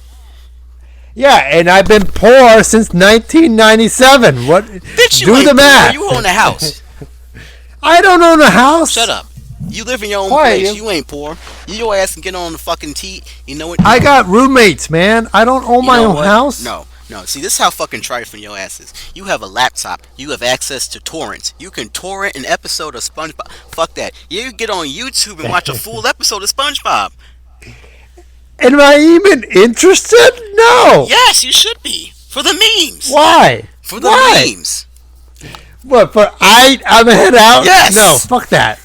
Yeah, and I've been poor since 1997. What? Bitch, you Do ain't the poor. math. You own a house. I don't own a house. Shut up. You live in your own Quiet, place. you. You ain't poor. Your ass can get on the fucking T. You know what? I got roommates, man. I don't own You my know own what? house. No. See, this is how fucking trifling your ass is. You have a laptop. You have access to torrents. You can torrent an episode of SpongeBob. Fuck that. You get on YouTube and watch a full episode of SpongeBob. Am I even interested? No. Yes, you should be. For the memes. Why? For the Why? memes. What? For I'm a head out? Yes. No. Fuck that.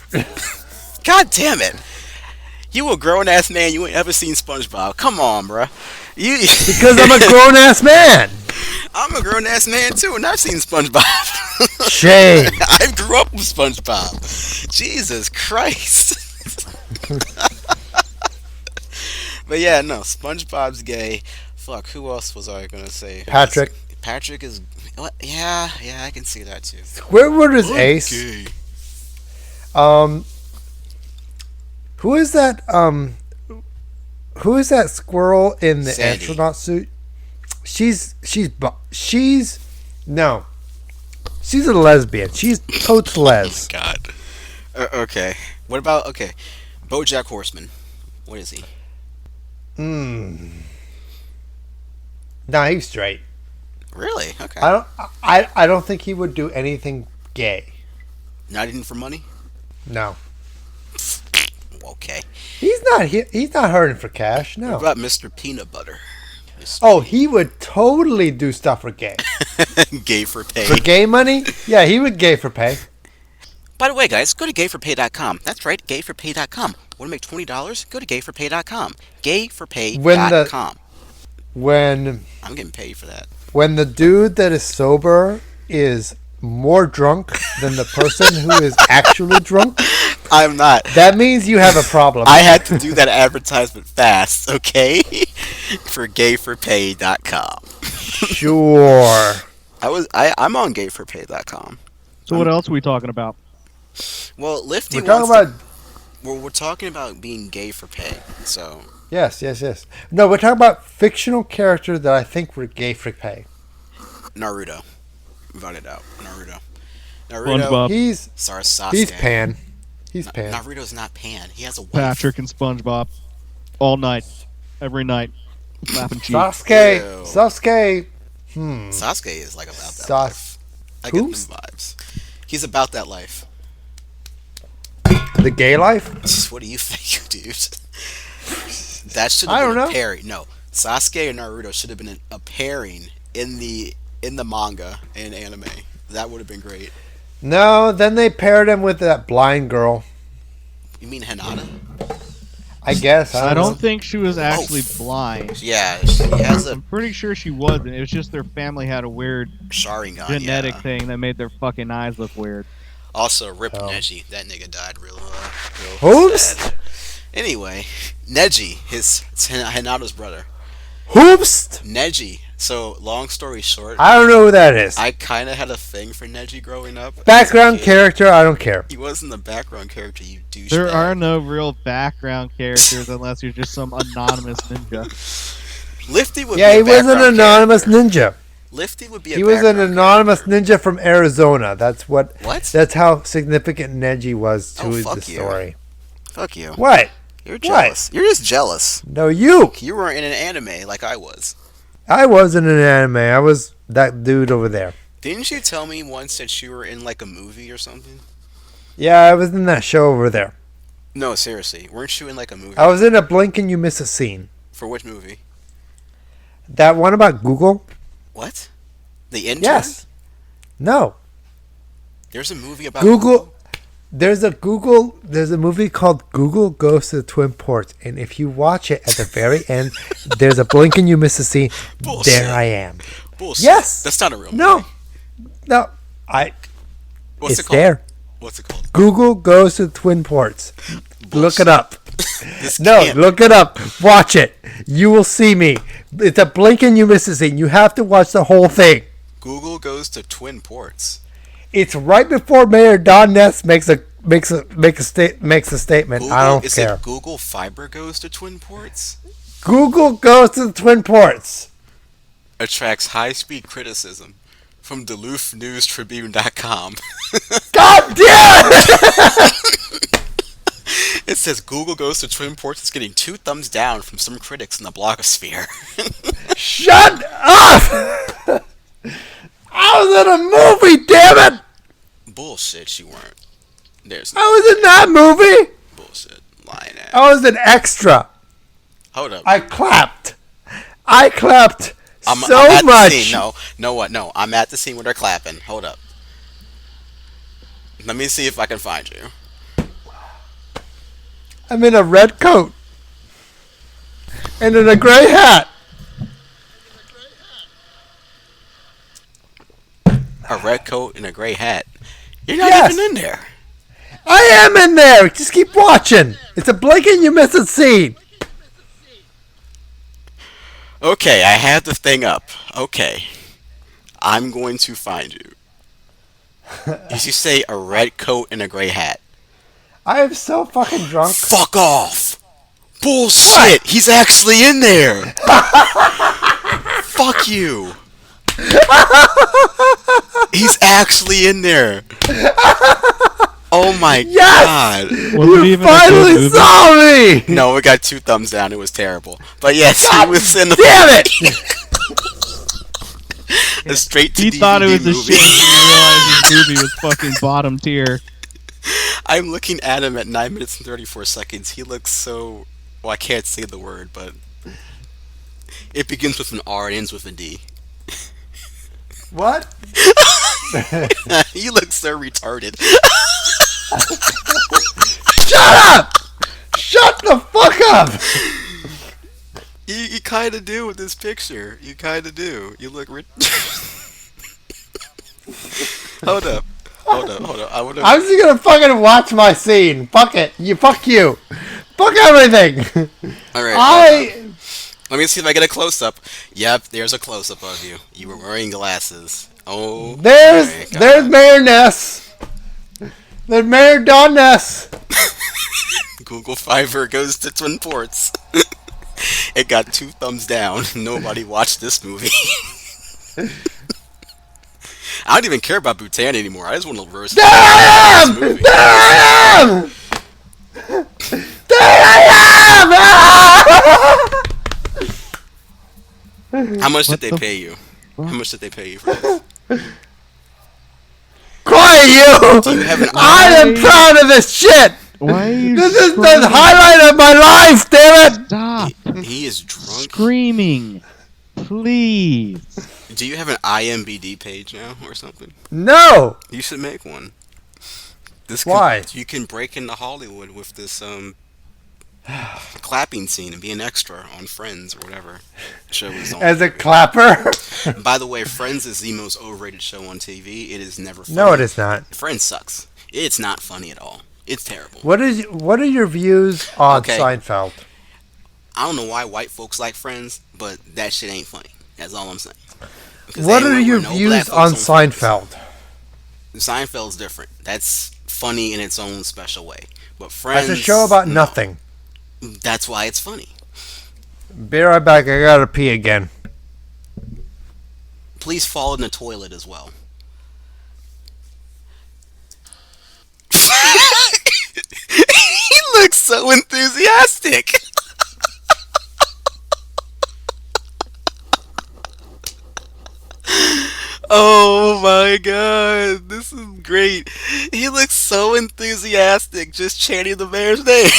God damn it. You a grown ass man. You ain't ever seen SpongeBob. Come on, bruh. Because I'm a grown ass man. I'm a grown ass man too, and I've seen SpongeBob. Shame. I grew up with SpongeBob. Jesus Christ. But yeah, no, SpongeBob's gay. Fuck, who else was I gonna say? Patrick. Patrick is. What? Yeah, I can see that too. Squidward is ace. Gay. Who is that? Who is that squirrel in the Sandy. astronaut suit? She's no. She's a lesbian. She's totes les. God. Okay. What about BoJack Horseman? What is he? Nah, he's straight. Really? Okay. I don't think he would do anything gay. Not even for money? No. Okay. He's not hurting for cash. No. What about Mr. Peanut Butter? Oh, he would totally do stuff for gay. Gay for pay. For gay money? Yeah, he would gay for pay. By the way, guys, go to gayforpay.com. That's right, gayforpay.com. Want to make $20? Go to gayforpay.com. Gayforpay.com. When I'm getting paid for that. when the dude that is sober is more drunk than the person who is actually drunk, I'm not. that means you have a problem. I had to do that advertisement fast, okay? For gayforpay.com. Sure. I'm on gayforpay.com. So what else are we talking about? Well, Lifty We're talking wants about we're talking about being gay for pay. So yes. No, we're talking about fictional characters that I think were gay for pay. Naruto, without a doubt. Naruto. SpongeBob. He's Sorry, Sasuke. he's Pan. He's Pan. Naruto's not Pan. He has a wife. Patrick and SpongeBob. All night. Every night. Laughing cheeks. Sasuke. Ew. Sasuke. Sasuke is like about that Sas- life. I get them Who's? vibes. He's about that life. The gay life? What do you think, dude? That should I have don't been a know. pairing. No, Sasuke and Naruto should have been a pairing in the manga and anime. That would have been great. No, then they paired him with that blind girl. You mean Hinata? I guess. I know. don't think she was actually blind. Yeah, she has a I'm pretty sure she wasn't. It was just their family had a weird Sharingan. genetic yeah. thing that made their fucking eyes look weird. Also, Rip Oh. Neji. That nigga died real Hoops? sad. Anyway, Neji, it's Hinata's brother. Hoops? Neji. So, long story short, I don't know who that is. I kind of had a thing for Neji growing up. Background As a kid. character, I don't care. He wasn't the background character, you douchebag. There are no real background characters unless you're just some anonymous ninja. Lifty would Yeah, be he a was an background anonymous character. ninja. Lifty would be a He was an background anonymous character. ninja from Arizona. That's what. What? That's how significant Neji was to Oh, the fuck you. story. Fuck you. What? You're jealous. You're just jealous. No, you. You weren't in an anime like I was. I wasn't in an anime. I was that dude over there. Didn't you tell me once that you were in like a movie or something? Yeah, I was in that show over there. No, seriously. Weren't you in like a movie? I was in a blink and you miss a scene. For which movie? That one about Google? What? The intern? Yes. No. There's a movie about Google. There's a movie called Google Goes to the Twin Ports, and if you watch it at the very end, there's a blink and you miss a scene. Bullshit. There I am. Bullshit. Yes. That's not a real movie. No. What's It's it called? there. What's it called? Google Goes to the Twin Ports. Look it up. This No, can't- look it up. Watch it. You will see me. It's a blink and you miss a scene. You have to watch the whole thing. Google Goes to Twin Ports. It's right before Mayor Don Ness makes a statement. Google, I don't is care. it Google Fiber Goes to Twin Ports? Google Goes to the Twin Ports. Attracts high-speed criticism from DuluthNewstribune.com. God damn it! It says Google goes to Twin Ports is getting 2 thumbs down from some critics in the blogosphere. Shut up! I was in a movie, damn it! Bullshit, you weren't. There's I no was in that movie! bullshit. Lying ass. I was an extra. Hold up. I clapped. I clapped I'm so at much. The scene. No, what? No, I'm at the scene where they're clapping. Hold up. Let me see if I can find you. I'm in a red coat. And in a gray hat. A red coat and a gray hat. You're not Yes. even in there. I am in there. Just keep watching. It's a blink and you miss a scene. Okay, I have the thing up. Okay. I'm going to find you. Did you say a red coat and a gray hat? I am so fucking drunk. Fuck off! Bullshit! He's actually in there! Fuck you! He's actually in there! Oh my god! Was it You even a good finally movie? saw me! No, we got 2 thumbs down. It was terrible. But yes, he was in the Damn it! a straight to He DVD thought it was a movie. shame he realized his movie was fucking bottom tier. I'm looking at him at 9 minutes and 34 seconds. He looks so... Well, I can't say the word, but... It begins with an R and ends with a D. What? He looks so retarded. Shut up! Shut the fuck up! You kind of do with this picture. You kind of do. You look... Hold up. I wanna... I'm just gonna fucking watch my scene. Fuck it. Fuck you. Fuck everything. Alright. Let me see if I get a close-up. Yep, there's a close-up of you. You were wearing glasses. Oh. There's my God. Mayor Ness. There's Mayor Don Ness. Google Fiverr goes to Twin Ports. It got 2 thumbs down. Nobody watched this movie. I don't even care about Bhutan anymore. I just want to reverse. There I am! Movie. There I am! There I am! How much did What they the pay you? How much did they pay you for this? Quiet you! Do you have an I am proud of this shit! Why are you This is the screaming? highlight of my life, damn it! Stop He is drunk. screaming. Please. Do you have an IMBD page now or something? No! You should make one. This Why? You can break into Hollywood with this clapping scene and be an extra on Friends or whatever show is on. As a clapper? By the way, Friends is the most overrated show on TV. It is never funny. No, it is not. Friends sucks. It's not funny at all. It's terrible. What are your views on Okay. Seinfeld? I don't know why white folks like Friends, but that shit ain't funny. That's all I'm saying. 'Cause What they are ain't your no black views folks on Friends. Seinfeld? Seinfeld's different. That's funny in its own special way. But Friends... That's a show about no. nothing. That's why it's funny. Be right back, I gotta pee again. Please fall in the toilet as well. He looks so enthusiastic. Oh my god, this is great. He looks so enthusiastic just chanting the mayor's name.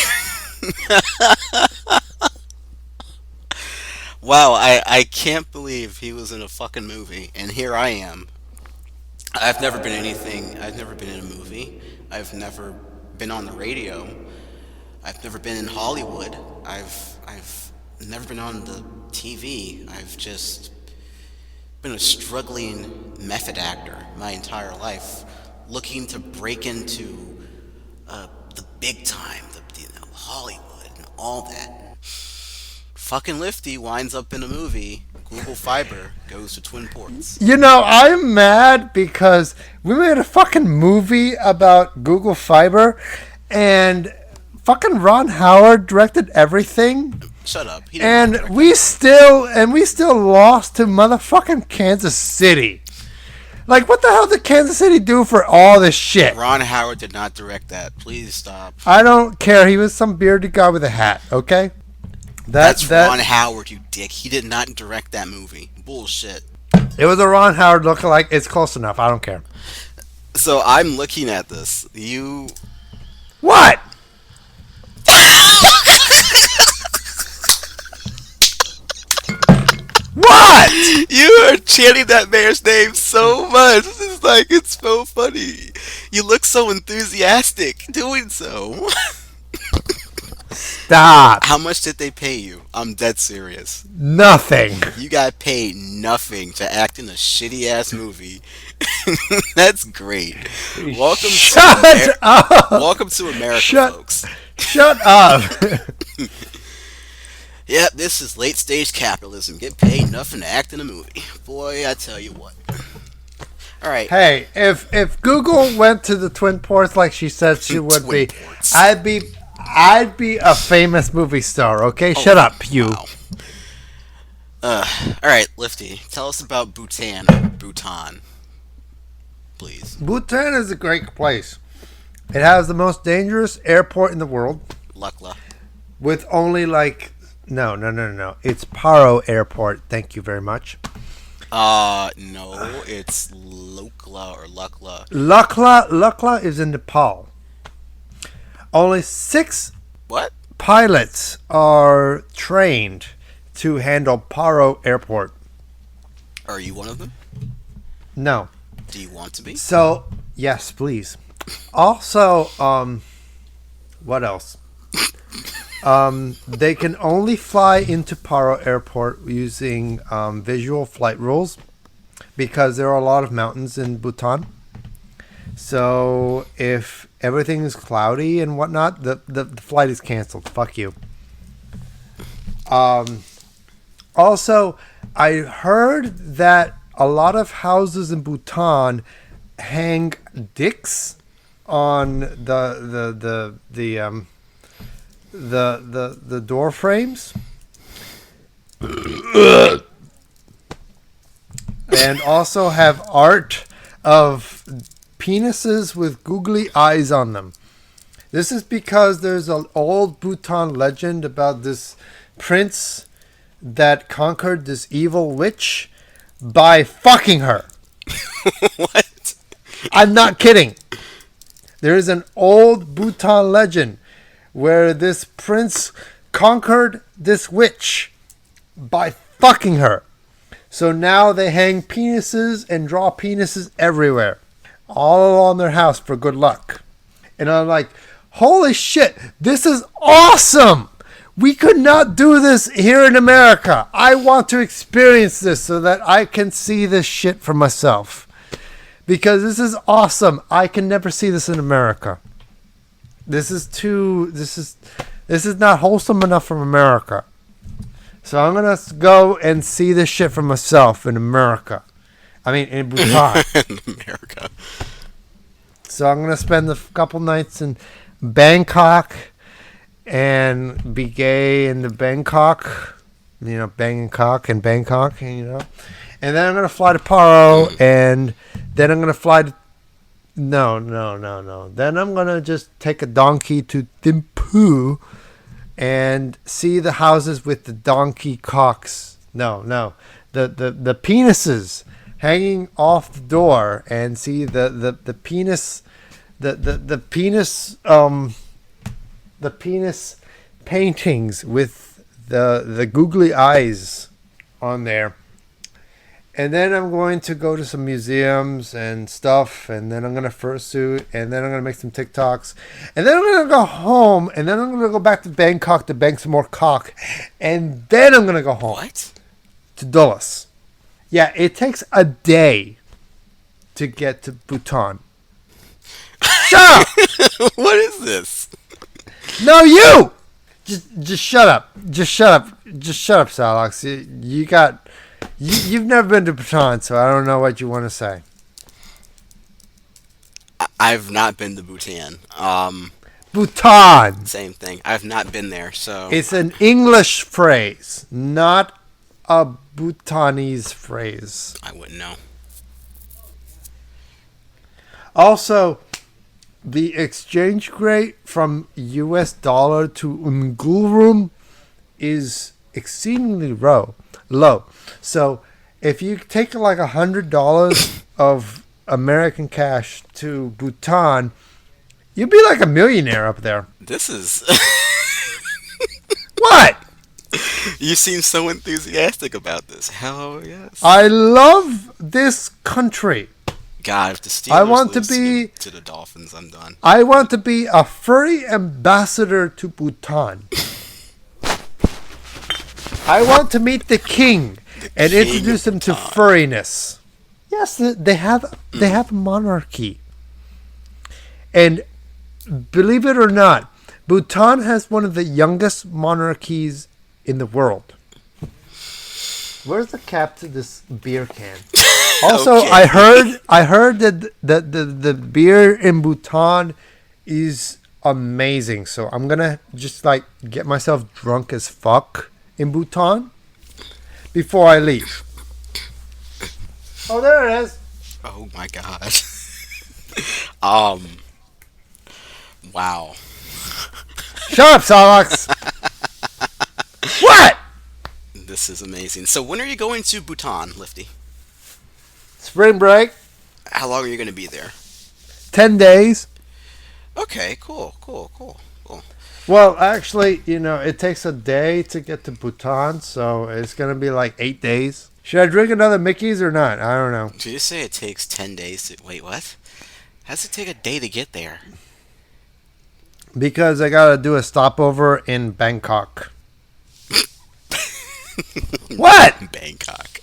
Wow, I can't believe he was in a fucking movie, and here I am. I've never been in a movie. I've never been on the radio. I've never been in Hollywood. I've never been on the TV. I've just been a struggling method actor my entire life, looking to break into the big time, Hollywood and all that. Fucking Lifty winds up in a movie. Google Fiber goes to Twin Ports. You know, I'm mad because we made a fucking movie about Google Fiber and fucking Ron Howard directed everything. Shut up. He didn't direct And we still lost to motherfucking Kansas City. Like, what the hell did Kansas City do for all this shit? Ron Howard did not direct that. Please stop. I don't care. He was some bearded guy with a hat, okay? That's Ron Howard, you dick. He did not direct that movie. Bullshit. It was a Ron Howard lookalike. It's close enough. I don't care. So I'm looking at this. You... What? What? You are chanting that mayor's name so much. It's like, it's so funny. You look so enthusiastic doing so. Stop. How much did they pay you? I'm dead serious. Nothing. You got paid nothing to act in a shitty ass movie. That's great. Shut up. Welcome to America, folks. Shut up. Yep, this is late stage capitalism. Get paid nothing to act in a movie. Boy, I tell you what. All right. Hey, if Google went to the Twin Ports like she said she would Twin be, Ports. I'd be a famous movie star. Okay, shut up, you. Wow. All right, Lifty, tell us about Bhutan. Bhutan, please. Bhutan is a great place. It has the most dangerous airport in the world. Lukla. With only like no. It's Paro Airport. Thank you very much. No, it's Lukla or Lukla. Lukla is in Nepal. Only 6 What? pilots are trained to handle Paro Airport. Are you one of them? No. Do you want to be? So, yes, please. Also, what else? They can only fly into Paro Airport using visual flight rules because there are a lot of mountains in Bhutan. So if everything is cloudy and whatnot, the flight is canceled. Fuck you. Also, I heard that a lot of houses in Bhutan hang dicks on the door frames. And also have art of penises with googly eyes on them. This is because there's an old Bhutan legend about this prince that conquered this evil witch by fucking her. What? I'm not kidding. There is an old Bhutan legend where this prince conquered this witch by fucking her. So now they hang penises and draw penises everywhere, all along their house for good luck. And I'm like, holy shit, this is awesome! We could not do this here in America. I want to experience this so that I can see this shit for myself. Because this is awesome. I can never see this in America. This is not wholesome enough from America. So I'm going to go and see this shit for myself in America. I mean, in Bhutan. In America. So I'm going to spend a couple nights in Bangkok and be gay in the Bangkok. You know, banging cock in Bangkok, you know. And then I'm going to fly to Paro, and then I'm going to fly to... No. Then I'm going to just take a donkey to Thimphu and see the houses with the donkey cocks. No. The penises hanging off the door and see the penis... The penis paintings with the googly eyes on there. And then I'm going to go to some museums and stuff, and then I'm going to fursuit, and then I'm going to make some TikToks, and then I'm going to go home, and then I'm going to go back to Bangkok to bang some more cock, and then I'm going to go home. What? To Dulles. Yeah, it takes a day to get to Bhutan. Shut up! What is this? No, you! Just shut up. Just shut up, Salox. You've never been to Bhutan, so I don't know what you want to say. I've not been to Bhutan. Bhutan! Same thing. I've not been there, so... It's an English phrase, not a Bhutanese phrase. I wouldn't know. Also, the exchange rate from US dollar to Ngulrum is exceedingly low. So if you take like $100 of American cash to Bhutan, you'd be like a millionaire up there. This is. What? You seem so enthusiastic about this. Hell yes. I love this country. God, if the Steelers I want to lose be to the Dolphins, I'm done. I want to be a furry ambassador to Bhutan. I want to meet the king and king introduce of him to Bhutan. furriness. Yes, they have a monarchy. And believe it or not, Bhutan has one of the youngest monarchies in the world. Where's the cap to this beer can? Also, Okay. I heard that the beer in Bhutan is amazing. So I'm gonna just like get myself drunk as fuck in Bhutan before I leave. Oh, there it is. Oh my God. Wow. Shut up, Solox. What? This is amazing. So when are you going to Bhutan, Lifty? Spring break, How long are you going to be there? 10 days. Okay, cool. Well, actually, it takes a day to get to Bhutan, so it's going to be like 8 days. Should I drink another Mickey's or not? I don't know. Did you say it takes 10 days to... Wait, what? How does it take a day to get there? Because I got to do a stopover in Bangkok. What? Bangkok.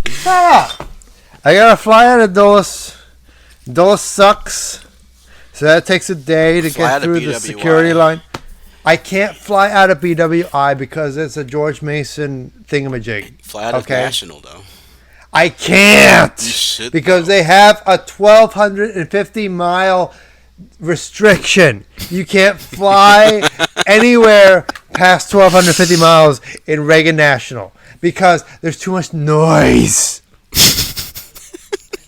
Shut up. I got to fly out of Dulles. Dulles sucks. So that takes a day to Fly get out of through the BWI. security line. I can't fly out of BWI because it's a George Mason thingamajig. Fly out of National, though. I can't You should, because though. they have a 1,250 mile restriction. You can't fly anywhere past 1,250 miles in Reagan National because there's too much noise.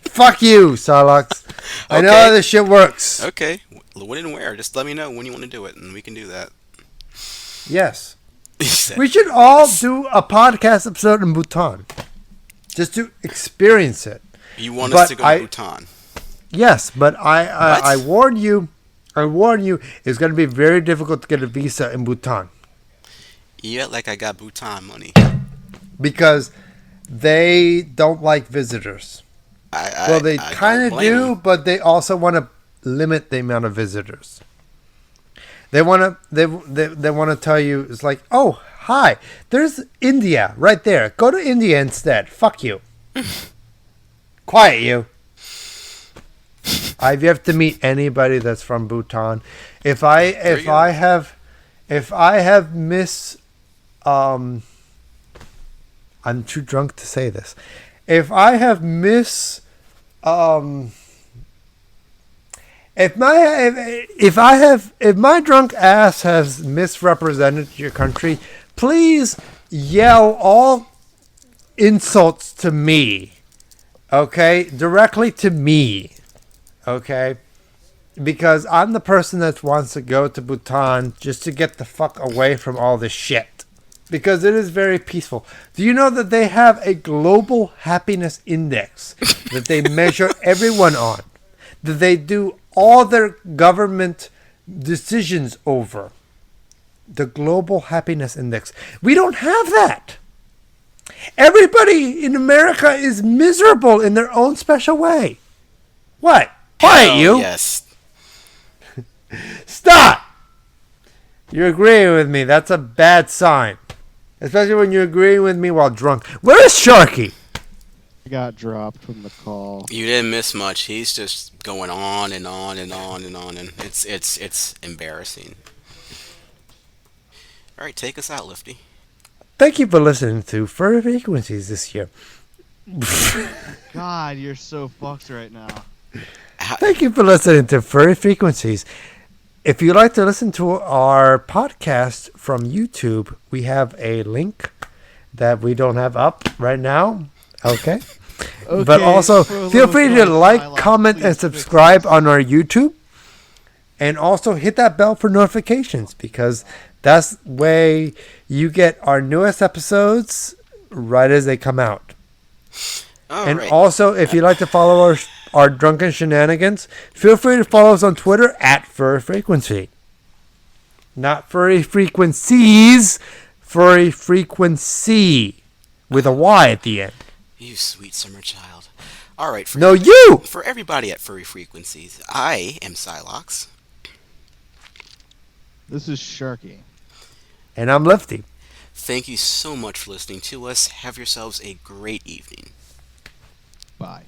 Fuck you, Solox. I know how this shit works. Okay. When and where? Just let me know when you want to do it, and we can do that. Yes. He said, We should all do a podcast episode in Bhutan. Just to experience it. you want us but to go I- to Bhutan? Yes, but I What? warn you, it's going to be very difficult to get a visa in Bhutan Yeah, like I got Bhutan money. because they don't like visitors. Well, they I kind don't of blame do, 'em. but they also want to limit the amount of visitors. They want to they want to tell you it's like, "Oh, hi, there's India right there. Go to India instead. Fuck you." Quiet you. I've yet to meet anybody that's from Bhutan. If I have I'm too drunk to say this. If I have if my drunk ass has misrepresented your country, please yell all insults to me. Okay? Directly to me. Okay? Because I'm the person that wants to go to Bhutan just to get the fuck away from all this shit. Because it is very peaceful. Do you know that they have a global happiness index that they measure everyone on? That they do all their government decisions over. The global happiness index. We don't have that. Everybody in America is miserable in their own special way. What? Quiet, Hell you. Yes. Stop! You're agreeing with me. That's a bad sign. Especially when you're agreeing with me while drunk. Where is Sharky? I got dropped from the call. You didn't miss much. He's just going on and on and on and on, and it's embarrassing. All right, take us out, Lifty. Thank you for listening to Furry Frequencies this year. God, you're so fucked right now. Thank you for listening to Furry Frequencies. If you'd like to listen to our podcast from YouTube, we have a link that we don't have up right now. Okay. But Okay, also, for a feel little free to story, like, Shylock, comment, and please subscribe fix on our YouTube. And also hit that bell for notifications, because that's the way you get our newest episodes right as they come out. All And right. also, if you'd like to follow our drunken shenanigans, feel free to follow us on Twitter at Furry Frequency. Not Furry Frequencies, Furry Frequency with a Y at the end. You sweet summer child. All right. No, you! For everybody at Furry Frequencies, I am Silox. This is Sharky. And I'm Lifty. Thank you so much for listening to us. Have yourselves a great evening. Bye.